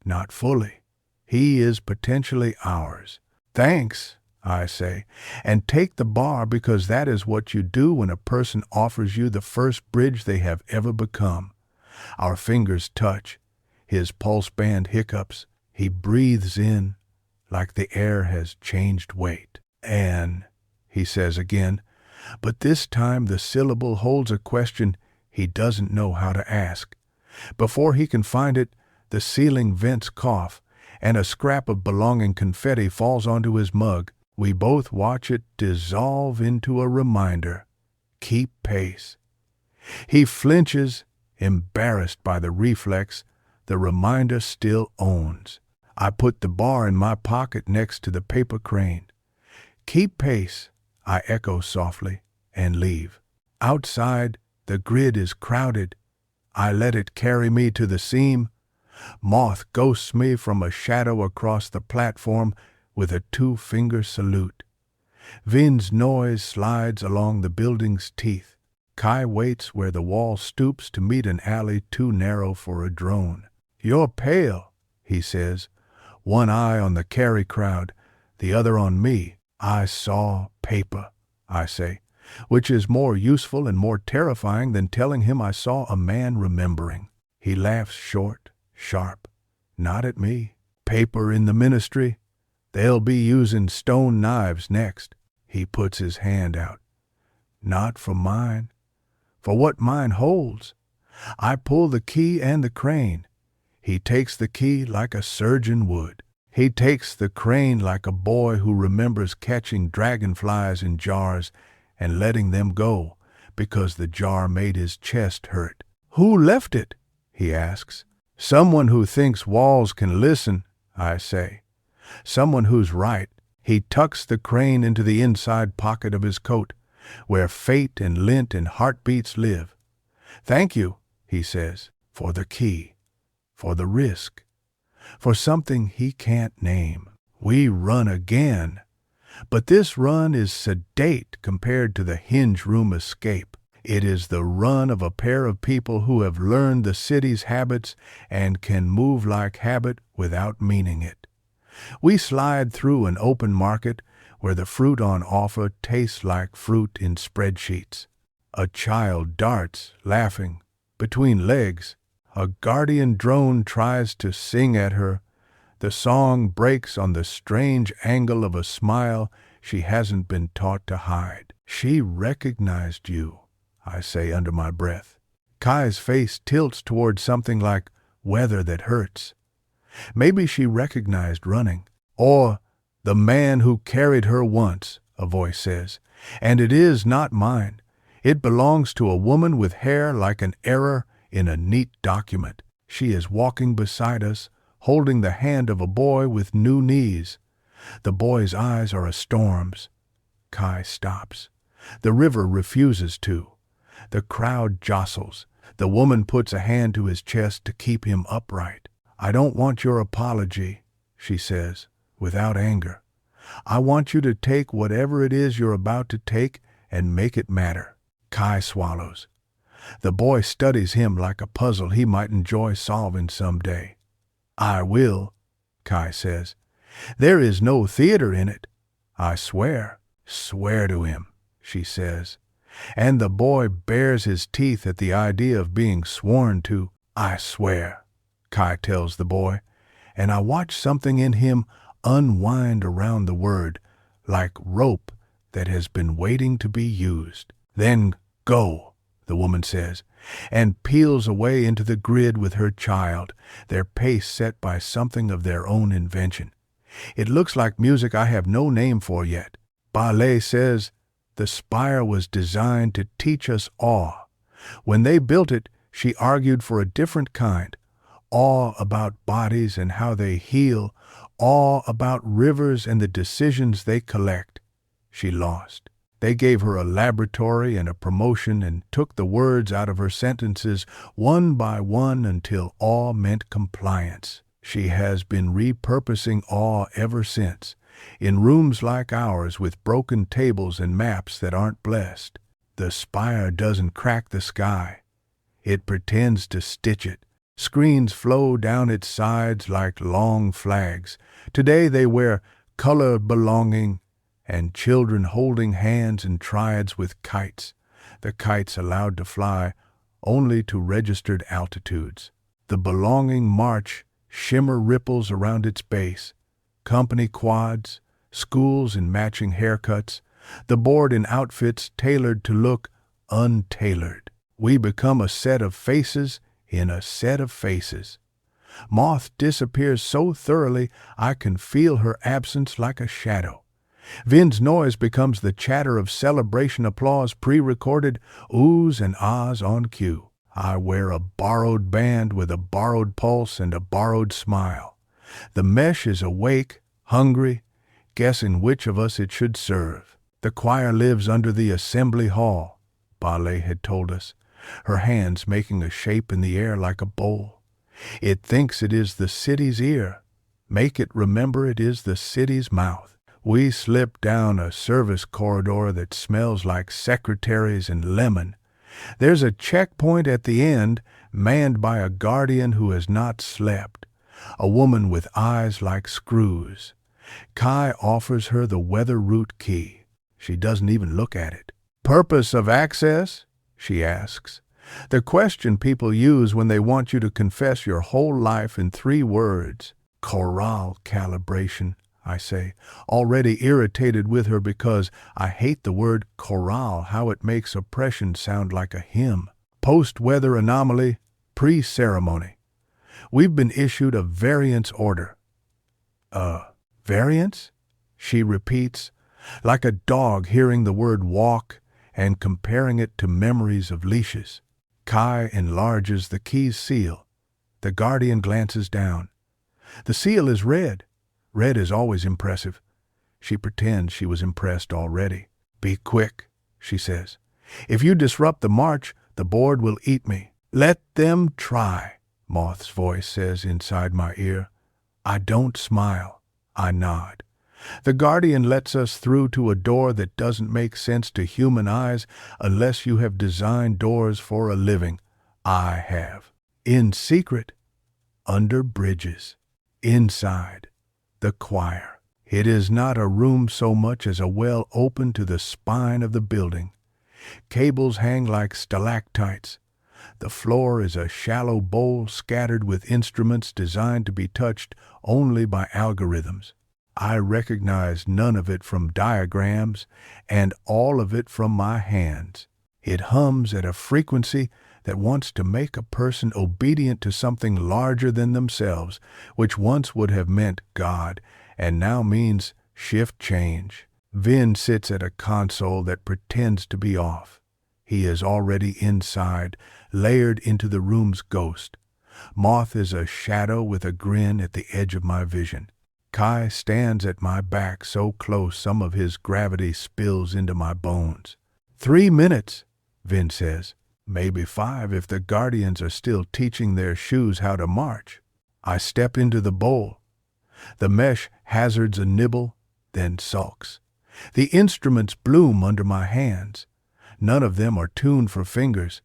not fully. He is potentially ours. "Thanks," I say, and take the bar because that is what you do when a person offers you the first bridge they have ever become. Our fingers touch. His pulseband hiccups. He breathes in like the air has changed weight. "And," he says again, but this time the syllable holds a question he doesn't know how to ask. Before he can find it, the ceiling vents cough, and a scrap of belonging confetti falls onto his mug. We both watch it dissolve into a reminder. Keep pace. He flinches, embarrassed by the reflex the reminder still owns. I put the bar in my pocket next to the paper crane. "Keep pace," I echo softly, and leave. Outside, the grid is crowded. I let it carry me to the seam. Moth ghosts me from a shadow across the platform with a 2-finger salute. Vin's noise slides along the building's teeth. Kai waits where the wall stoops to meet an alley too narrow for a drone. "You're pale," he says, one eye on the carry crowd, the other on me. "I saw paper," I say, which is more useful and more terrifying than telling him I saw a man remembering. He laughs short, sharp, not at me. "Paper in the ministry? They'll be using stone knives next." He puts his hand out. "Not for mine. For what mine holds." I pull the key and the crane. He takes the key like a surgeon would. He takes the crane like a boy who remembers catching dragonflies in jars and letting them go because the jar made his chest hurt. "Who left it?" he asks. "Someone who thinks walls can listen," I say. "Someone who's right." He tucks the crane into the inside pocket of his coat, where fate and lint and heartbeats live. "Thank you," he says, "for the key, for the risk, for something he can't name." We run again, but this run is sedate compared to the hinge room escape. It is the run of a pair of people who have learned the city's habits and can move like habit without meaning it. We slide through an open market where the fruit on offer tastes like fruit in spreadsheets. A child darts, laughing, between legs. A guardian drone tries to sing at her. The song breaks on the strange angle of a smile she hasn't been taught to hide. "She recognized you," I say under my breath. Kai's face tilts toward something like weather that hurts. Maybe she recognized running. Or the man who carried her once, a voice says. And it is not mine. It belongs to a woman with hair like an error in a neat document. She is walking beside us, holding the hand of a boy with new knees. The boy's eyes are a storm's. Kai stops. The river refuses to. The crowd jostles. The woman puts a hand to his chest to keep him upright. "I don't want your apology," she says, without anger. "I want you to take whatever it is you're about to take and make it matter." Kai swallows. The boy studies him like a puzzle he might enjoy solving someday. "I will," Kai says. "There is no theater in it. I swear." "Swear to him," she says. And the boy bares his teeth at the idea of being sworn to. "I swear," Kai tells the boy, and I watch something in him unwind around the word, like rope that has been waiting to be used. "Then go," the woman says, and peels away into the grid with her child, their pace set by something of their own invention. It looks like music I have no name for yet. Ballet says the spire was designed to teach us awe. When they built it, she argued for a different kind. Awe about bodies and how they heal. Awe about rivers and the decisions they collect. She lost. They gave her a laboratory and a promotion and took the words out of her sentences one by one until awe meant compliance. She has been repurposing awe ever since, in rooms like ours with broken tables and maps that aren't blessed. The spire doesn't crack the sky. It pretends to stitch it. Screens flow down its sides like long flags. Today they wear color belonging, and children holding hands in triads with kites. The kites allowed to fly only to registered altitudes. The belonging march shimmer ripples around its base. Company quads, schools in matching haircuts, the board in outfits tailored to look untailored. We become a set of faces in a set of faces. Moth disappears so thoroughly I can feel her absence like a shadow. Vin's noise becomes the chatter of celebration applause pre-recorded, oohs and ahs on cue. I wear a borrowed band with a borrowed pulse and a borrowed smile. The mesh is awake, hungry, guessing which of us it should serve. The choir lives under the assembly hall, Ballet had told us, her hands making a shape in the air like a bowl. It thinks it is the city's ear. Make it remember it is the city's mouth. We slip down a service corridor that smells like secretaries and lemon. There's a checkpoint at the end, manned by a guardian who has not slept, a woman with eyes like screws. Kai offers her the weather route key. She doesn't even look at it. "Purpose of access?" she asks. The question people use when they want you to confess your whole life in 3 words. "Chorale calibration," I say, already irritated with her because I hate the word chorale, how it makes oppression sound like a hymn. "Post-weather anomaly, pre-ceremony. We've been issued a variance order." Variance?" she repeats, like a dog hearing the word walk and comparing it to memories of leashes. Kai enlarges the key's seal. The guardian glances down. The seal is red. Red is always impressive. She pretends she was impressed already. "Be quick," she says. "If you disrupt the march, the board will eat me." "Let them try," Moth's voice says inside my ear. I don't smile. I nod. The Guardian lets us through to a door that doesn't make sense to human eyes unless you have designed doors for a living. I have. In secret, under bridges. Inside, the choir. It is not a room so much as a well open to the spine of the building. Cables hang like stalactites. The floor is a shallow bowl scattered with instruments designed to be touched only by algorithms. I recognize none of it from diagrams and all of it from my hands. It hums at a frequency that wants to make a person obedient to something larger than themselves, which once would have meant God and now means shift change. Vin sits at a console that pretends to be off. He is already inside, layered into the room's ghost. Moth is a shadow with a grin at the edge of my vision. Kai stands at my back so close some of his gravity spills into my bones. 3 minutes, Vin says. Maybe 5 if the Guardians are still teaching their shoes how to march. I step into the bowl. The mesh hazards a nibble, then sulks. The instruments bloom under my hands. None of them are tuned for fingers.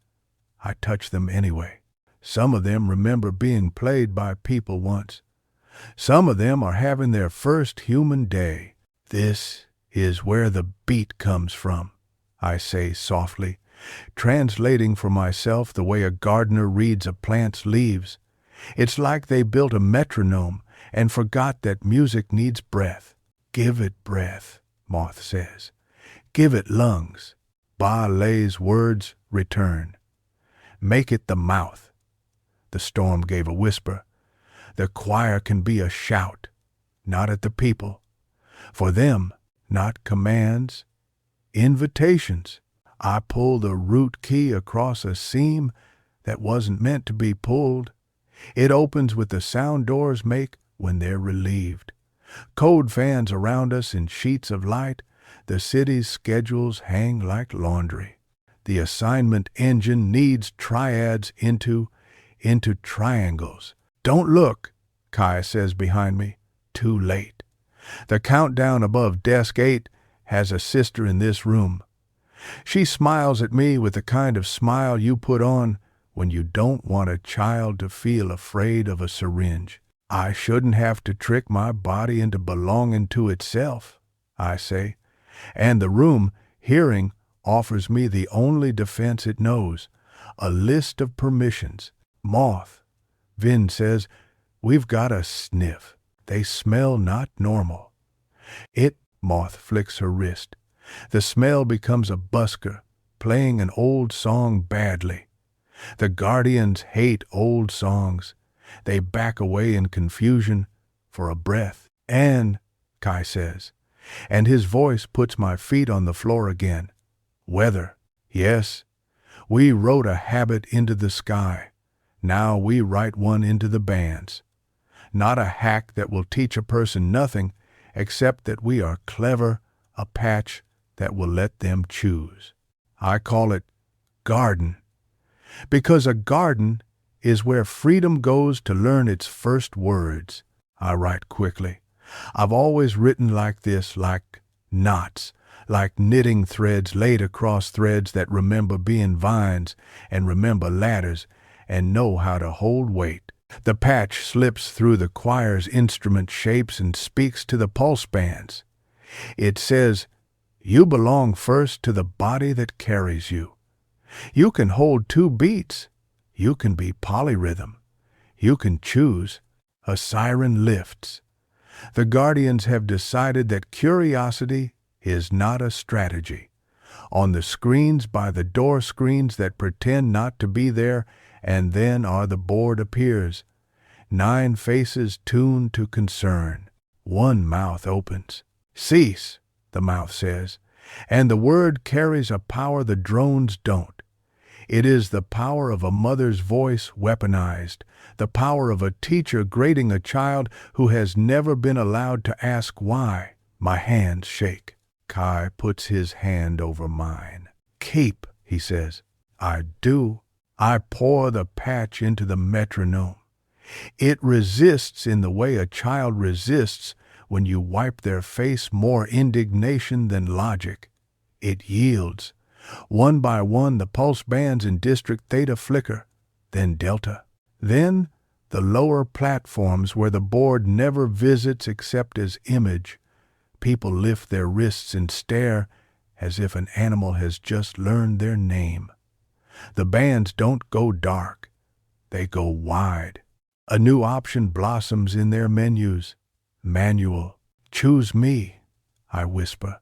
I touch them anyway. Some of them remember being played by people once. Some of them are having their first human day. This is where the beat comes from, I say softly, translating for myself the way a gardener reads a plant's leaves. It's like they built a metronome and forgot that music needs breath. Give it breath, Moth says. Give it lungs. Ba Lei's words return. Make it the mouth. The storm gave a whisper. The choir can be a shout, not at the people. For them, not commands, invitations. I pull the root key across a seam that wasn't meant to be pulled. It opens with the sound doors make when they're relieved. Code fans around us in sheets of light. The city's schedules hang like laundry. The assignment engine needs triads into triangles. Don't look, Kai says behind me. Too late. The countdown above desk 8 has a sister in this room. She smiles at me with the kind of smile you put on when you don't want a child to feel afraid of a syringe. I shouldn't have to trick my body into belonging to itself, I say, and the room, hearing, offers me the only defense it knows, a list of permissions. Moth, Vin says, we've got a sniff. They smell not normal. Moth flicks her wrist. The smell becomes a busker, playing an old song badly. The Guardians hate old songs. They back away in confusion for a breath. And, Kai says, and his voice puts my feet on the floor again. Weather. Yes, we wrote a habit into the sky. Now we write one into the bands. Not a hack that will teach a person nothing except that we are clever, a patch that will let them choose. I call it garden, because a garden is where freedom goes to learn its first words. I write quickly. I've always written like this, like knots, like knitting threads laid across threads that remember being vines and remember ladders and know how to hold weight. The patch slips through the choir's instrument shapes and speaks to the Pulsebands. It says, you belong first to the body that carries you. You can hold 2 beats. You can be polyrhythm. You can choose. A siren lifts. The Guardians have decided that curiosity is not a strategy. On the screens by the door, screens that pretend not to be there, and then the board appears. 9 faces tuned to concern. 1 mouth opens. Cease, the mouth says, and the word carries a power the drones don't. It is the power of a mother's voice weaponized, the power of a teacher grading a child who has never been allowed to ask why. My hands shake. Kai puts his hand over mine. Keep, he says. I do. I pour the patch into the metronome. It resists in the way a child resists when you wipe their face, more indignation than logic. It yields. One by one the Pulsebands in District Theta flicker, then Delta. Then the lower platforms where the board never visits except as image. People lift their wrists and stare as if an animal has just learned their name. The bands don't go dark. They go wide. A new option blossoms in their menus. Manual. Choose me, I whisper,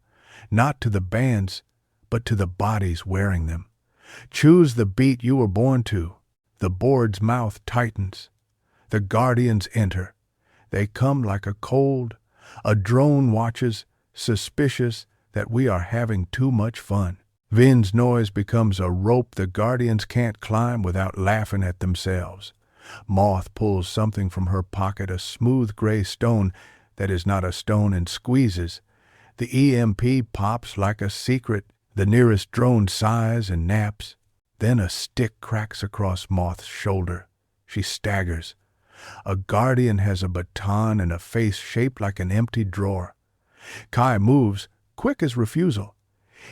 not to the bands, but to the bodies wearing them. Choose the beat you were born to. The board's mouth tightens. The guardians enter. They come like a cold. A drone watches, suspicious that we are having too much fun. Vin's noise becomes a rope the guardians can't climb without laughing at themselves. Moth pulls something from her pocket, a smooth gray stone that is not a stone, and squeezes. The EMP pops like a secret. The nearest drone sighs and naps. Then a stick cracks across Moth's shoulder. She staggers. A guardian has a baton and a face shaped like an empty drawer. Kai moves, quick as refusal.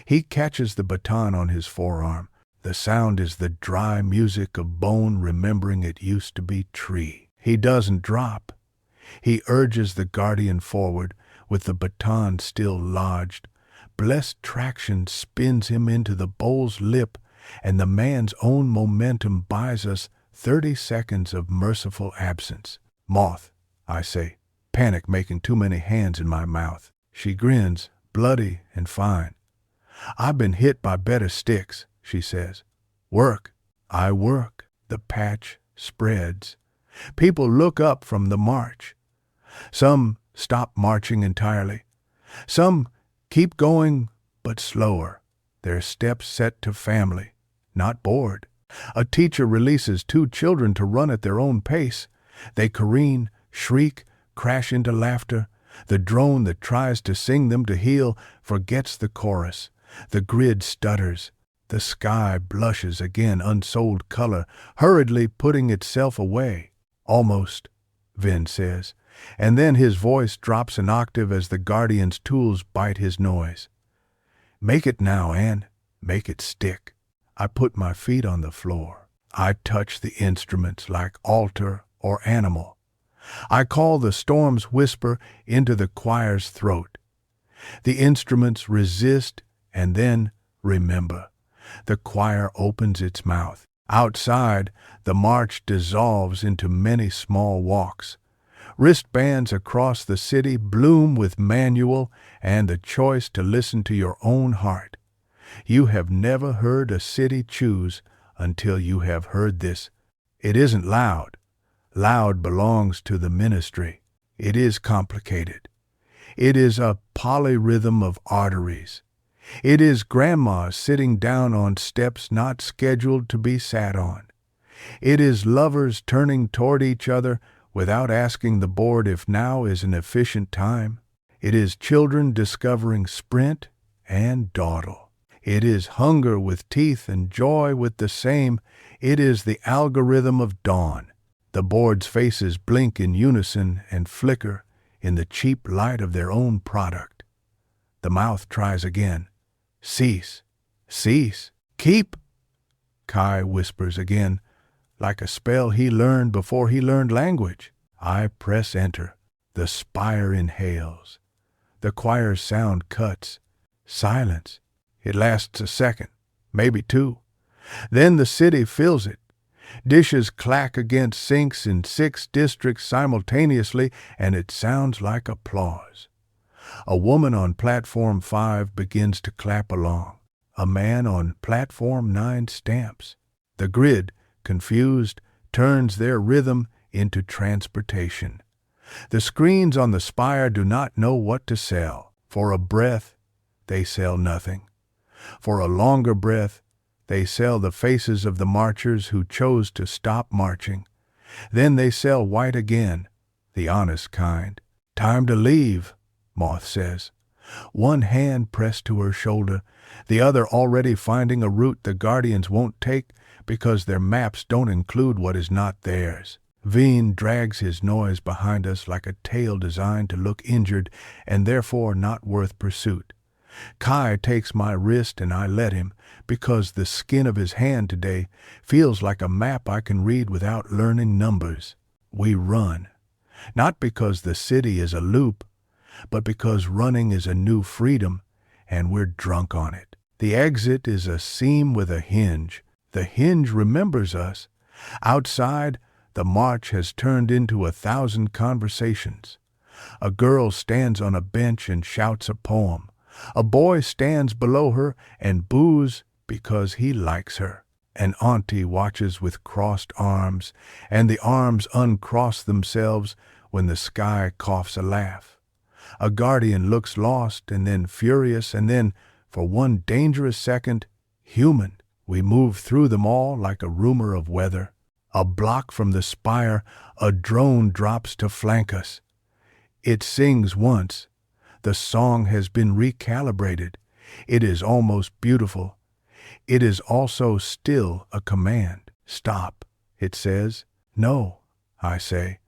He catches the baton on his forearm. The sound is the dry music of bone remembering it used to be tree. He doesn't drop. He urges the guardian forward, with the baton still lodged. Blessed traction spins him into the bowl's lip, and the man's own momentum buys us 30 seconds of merciful absence. Moth, I say, panic making too many hands in my mouth. She grins, bloody and fine. I've been hit by better sticks, she says. Work. I work. The patch spreads. People look up from the march. Some stop marching entirely. Some keep going, but slower, their steps set to family, not bored. A teacher releases 2 children to run at their own pace. They careen, shriek, crash into laughter. The drone that tries to sing them to heal forgets the chorus. The grid stutters. The sky blushes again, unsold color, hurriedly putting itself away. Almost, Vin says, and then his voice drops an octave as the guardian's tools bite his noise. Make it now, Anne. Make it stick. I put my feet on the floor. I touch the instruments like altar or animal. I call the storm's whisper into the choir's throat. The instruments resist and then remember. The choir opens its mouth. Outside, the march dissolves into many small walks. Wristbands across the city bloom with manual and the choice to listen to your own heart. You have never heard a city choose until you have heard this. It isn't loud. Loud belongs to the ministry. It is complicated. It is a polyrhythm of arteries. It is grandmas sitting down on steps not scheduled to be sat on. It is lovers turning toward each other without asking the board if now is an efficient time. It is children discovering sprint and dawdle. It is hunger with teeth and joy with the same. It is the algorithm of dawn. The board's faces blink in unison and flicker in the cheap light of their own product. The mouth tries again. Cease. Cease. Keep. Kai whispers again, like a spell he learned before he learned language. I press enter. The spire inhales. The choir's sound cuts. Silence. It lasts a second, maybe 2. Then the city fills it. Dishes clack against sinks in 6 districts simultaneously, and it sounds like applause. A woman on platform 5 begins to clap along. A man on platform 9 stamps. The grid, confused, turns their rhythm into transportation. The screens on the spire do not know what to sell. For a breath, they sell nothing. For a longer breath, they sell the faces of the marchers who chose to stop marching. Then they sell white again, the honest kind. Time to leave, Moth says. One hand pressed to her shoulder, the other already finding a route the guardians won't take because their maps don't include what is not theirs. Veen drags his noise behind us like a tail designed to look injured and therefore not worth pursuit. Kai takes my wrist and I let him, because the skin of his hand today feels like a map I can read without learning numbers. We run, not because the city is a loop, but because running is a new freedom, and we're drunk on it. The exit is a seam with a hinge. The hinge remembers us. Outside, the march has turned into 1,000 conversations. A girl stands on a bench and shouts a poem. A boy stands below her and boos because he likes her. An auntie watches with crossed arms, and the arms uncross themselves when the sky coughs a laugh. A guardian looks lost and then furious and then, for one dangerous second, human. We move through them all like a rumor of weather. A block from the spire, a drone drops to flank us. It sings once. The song has been recalibrated. It is almost beautiful. It is also still a command. Stop, it says. No, I say,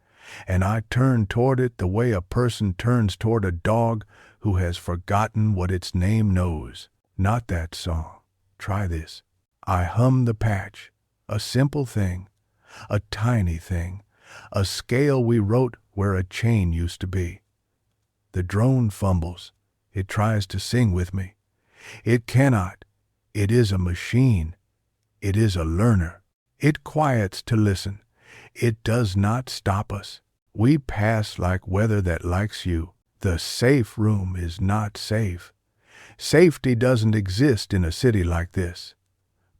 and I turn toward it the way a person turns toward a dog who has forgotten what its name knows. Not that song. Try this. I hum the patch, a simple thing, a tiny thing, a scale we wrote where a chain used to be. The drone fumbles. It tries to sing with me. It cannot. It is a machine. It is a learner. It quiets to listen. It does not stop us. We pass like weather that likes you. The safe room is not safe. Safety doesn't exist in a city like this.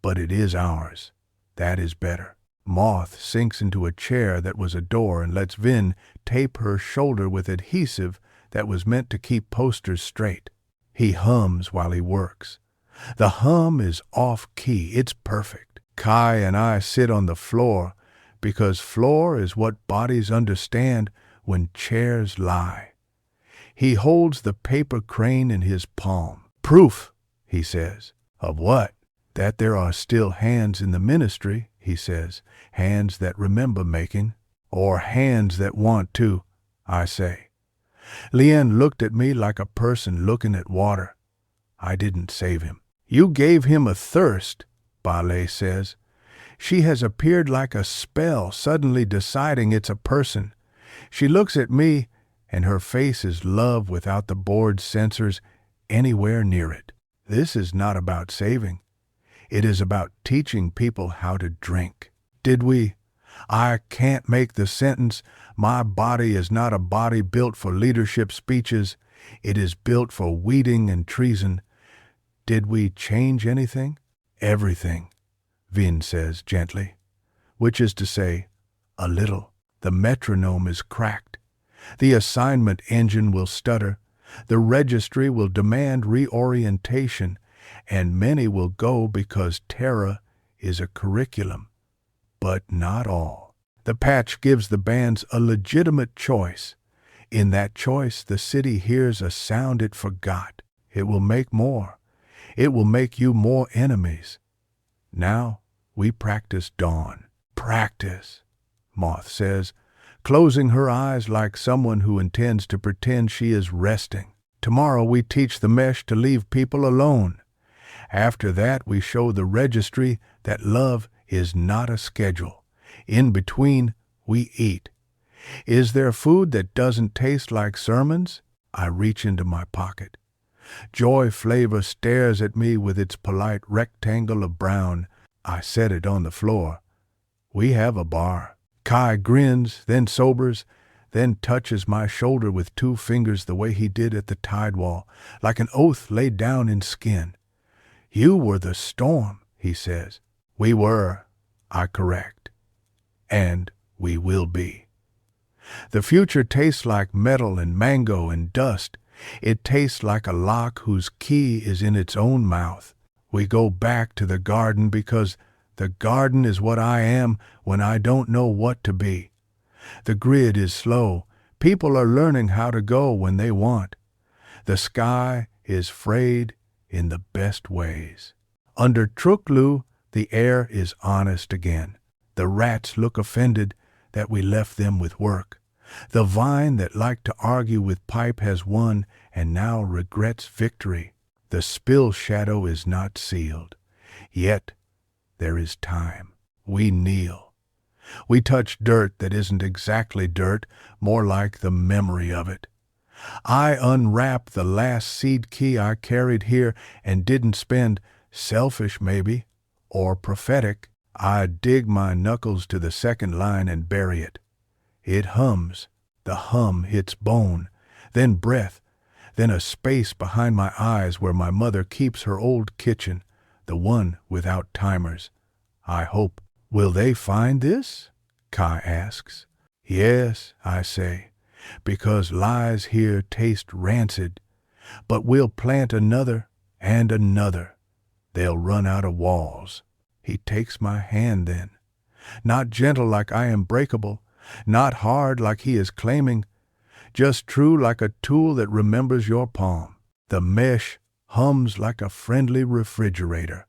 But it is ours. That is better. Moth sinks into a chair that was a door and lets Vin tape her shoulder with adhesive that was meant to keep posters straight. He hums while he works. The hum is off-key. It's perfect. Kai and I sit on the floor because floor is what bodies understand when chairs lie. He holds the paper crane in his palm. Proof, he says. Of what? That there are still hands in the ministry, he says. Hands that remember making. Or hands that want to, I say. Lien looked at me like a person looking at water. I didn't save him. You gave him a thirst, Ballet says. She has appeared like a spell, suddenly deciding it's a person. She looks at me, and her face is love without the bored sensors anywhere near it. This is not about saving. It is about teaching people how to drink. Did we? I can't make the sentence. My body is not a body built for leadership speeches. It is built for weeding and treason. Did we change anything? Everything, Vin says gently. Which is to say, a little. The metronome is cracked. The assignment engine will stutter. The registry will demand reorientation, and many will go because Terra is a curriculum. But not all. The patch gives the bands a legitimate choice. In that choice, the city hears a sound it forgot. It will make more. It will make you more enemies. Now we practice dawn. Practice, Moth says, closing her eyes like someone who intends to pretend she is resting. Tomorrow we teach the mesh to leave people alone. After that we show the registry that love is not a schedule. In between, we eat. Is there food that doesn't taste like sermons? I reach into my pocket. Joy Flavor stares at me with its polite rectangle of brown. I set it on the floor. We have a bar. Kai grins, then sobers, then touches my shoulder with 2 fingers the way he did at the tide wall, like an oath laid down in skin. You were the storm, he says. We were, I correct. And we will be. The future tastes like metal and mango and dust. It tastes like a lock whose key is in its own mouth. We go back to the garden because the garden is what I am when I don't know what to be. The grid is slow. People are learning how to go when they want. The sky is frayed in the best ways. Under Truklu, the air is honest again. The rats look offended. that we left them with work. The vine that liked to argue with pipe has won and now regrets victory. The spill shadow is not sealed. Yet there is time. We kneel. We touch dirt that isn't exactly dirt, more like the memory of it. I unwrap the last seed key I carried here and didn't spend, selfish maybe, or prophetic. I dig my knuckles to the second line and bury it. It hums. The hum hits bone, then breath, then a space behind my eyes where my mother keeps her old kitchen, the one without timers. I hope. Will they find this? Kai asks. Yes, I say, because lies here taste rancid. But we'll plant another and another. They'll run out of walls. He takes my hand then. Not gentle like I am breakable, not hard like he is claiming, just true like a tool that remembers your palm. The mesh hums like a friendly refrigerator.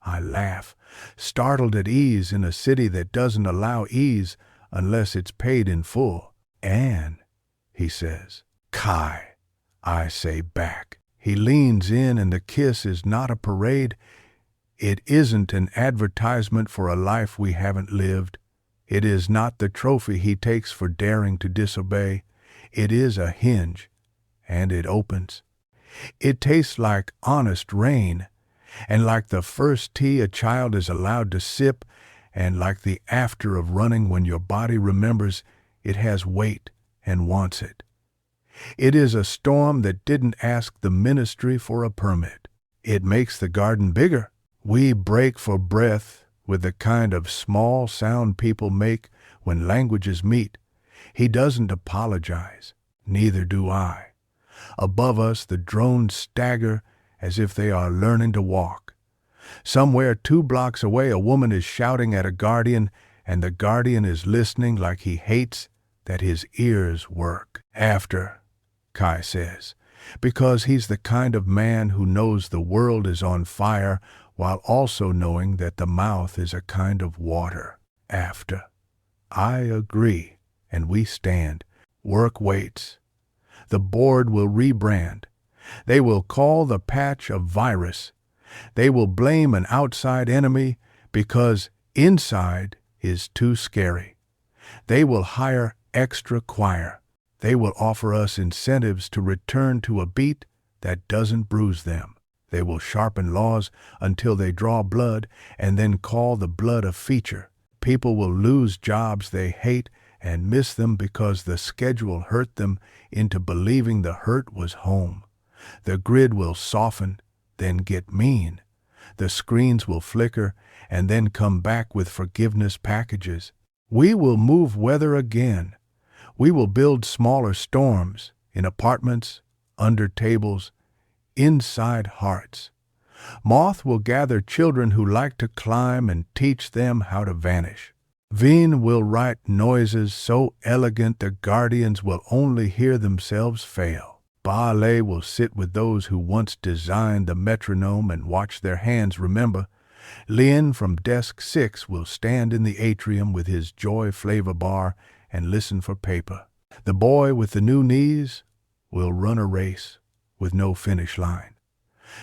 I laugh, startled at ease in a city that doesn't allow ease unless it's paid in full. Anne, he says. Kai, I say back. He leans in and the kiss is not a parade. It isn't an advertisement for a life we haven't lived. It is not the trophy he takes for daring to disobey. It is a hinge, and it opens. It tastes like honest rain, and like the first tea a child is allowed to sip, and like the after of running when your body remembers it has weight and wants it. It is a storm that didn't ask the ministry for a permit. It makes the garden bigger. We break for breath with the kind of small sound people make when languages meet. He doesn't apologize. Neither do I. Above us the drones stagger as if they are learning to walk. Somewhere 2 blocks away a woman is shouting at a guardian, and the guardian is listening like he hates that his ears work. After, Kai says, because he's the kind of man who knows the world is on fire while also knowing that the mouth is a kind of water. After. I agree, and we stand. Work waits. The board will rebrand. They will call the patch a virus. They will blame an outside enemy because inside is too scary. They will hire extra choir. They will offer us incentives to return to a beat that doesn't bruise them. They will sharpen laws until they draw blood and then call the blood a feature. People will lose jobs they hate and miss them because the schedule hurt them into believing the hurt was home. The grid will soften, then get mean. The screens will flicker and then come back with forgiveness packages. We will move weather again. We will build smaller storms in apartments, under tables, inside hearts. Moth will gather children who like to climb and teach them how to vanish. Veen will write noises so elegant the guardians will only hear themselves fail. Ballet will sit with those who once designed the metronome and watch their hands remember. Lin from Desk 6 will stand in the atrium with his joy flavor bar and listen for paper. The boy with the new knees will run a race with no finish line.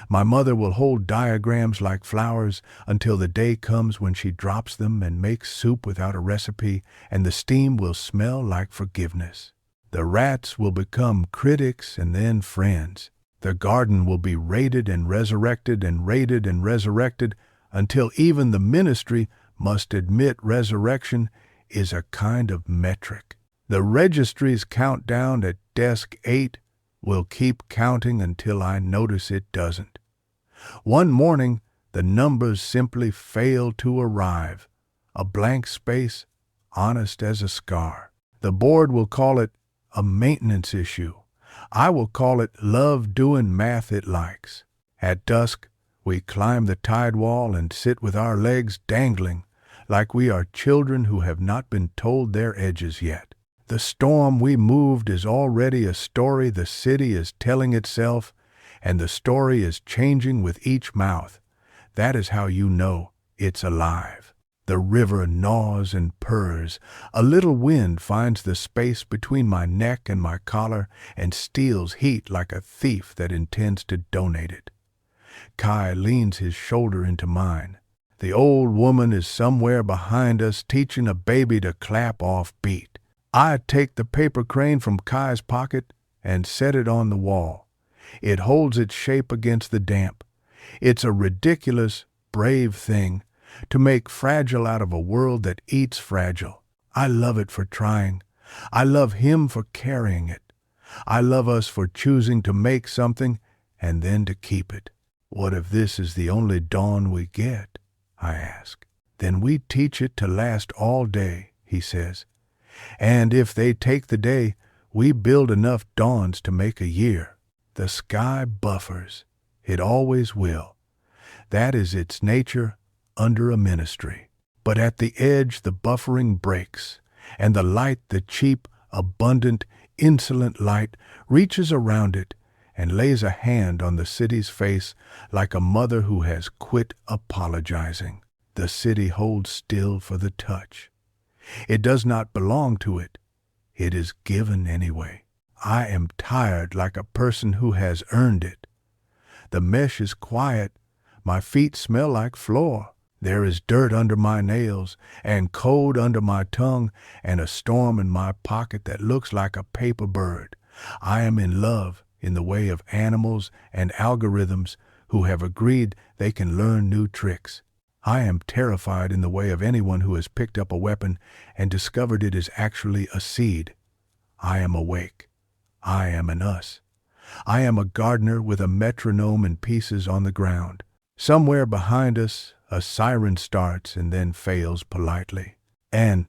My mother will hold diagrams like flowers until the day comes when she drops them and makes soup without a recipe, and the steam will smell like forgiveness. The rats will become critics and then friends. The garden will be raided and resurrected and raided and resurrected until even the ministry must admit resurrection is a kind of metric. The registry's countdown at desk 8 will keep counting until I notice it doesn't. One morning, the numbers simply fail to arrive. A blank space, honest as a scar. The board will call it a maintenance issue. I will call it love doing math it likes. At dusk, we climb the tide wall and sit with our legs dangling, like we are children who have not been told their edges yet. The storm we moved is already a story the city is telling itself, and the story is changing with each mouth. That is how you know it's alive. The river gnaws and purrs. A little wind finds the space between my neck and my collar and steals heat like a thief that intends to donate it. Kai leans his shoulder into mine. The old woman is somewhere behind us teaching a baby to clap off beat. I take the paper crane from Kai's pocket and set it on the wall. It holds its shape against the damp. It's a ridiculous, brave thing to make fragile out of a world that eats fragile. I love it for trying. I love him for carrying it. I love us for choosing to make something and then to keep it. What if this is the only dawn we get? I ask. Then we teach it to last all day, he says. And if they take the day, we build enough dawns to make a year. The sky buffers. It always will. That is its nature under a ministry. But at the edge the buffering breaks, and the light, the cheap, abundant, insolent light, reaches around it and lays a hand on the city's face like a mother who has quit apologizing. The city holds still for the touch. It does not belong to it. It is given anyway. I am tired like a person who has earned it. The mesh is quiet. My feet smell like floor. There is dirt under my nails, and cold under my tongue, and a storm in my pocket that looks like a paper bird. I am in love in the way of animals and algorithms who have agreed they can learn new tricks. I am terrified in the way of anyone who has picked up a weapon and discovered it is actually a seed. I am awake. I am an us. I am a gardener with a metronome and pieces on the ground. Somewhere behind us, a siren starts and then fails politely. And,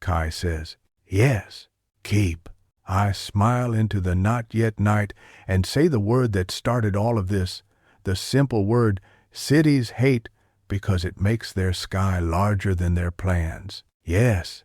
Kai says, yes, keep. I smile into the not yet night and say the word that started all of this, the simple word cities hate because it makes their sky larger than their plans. Yes,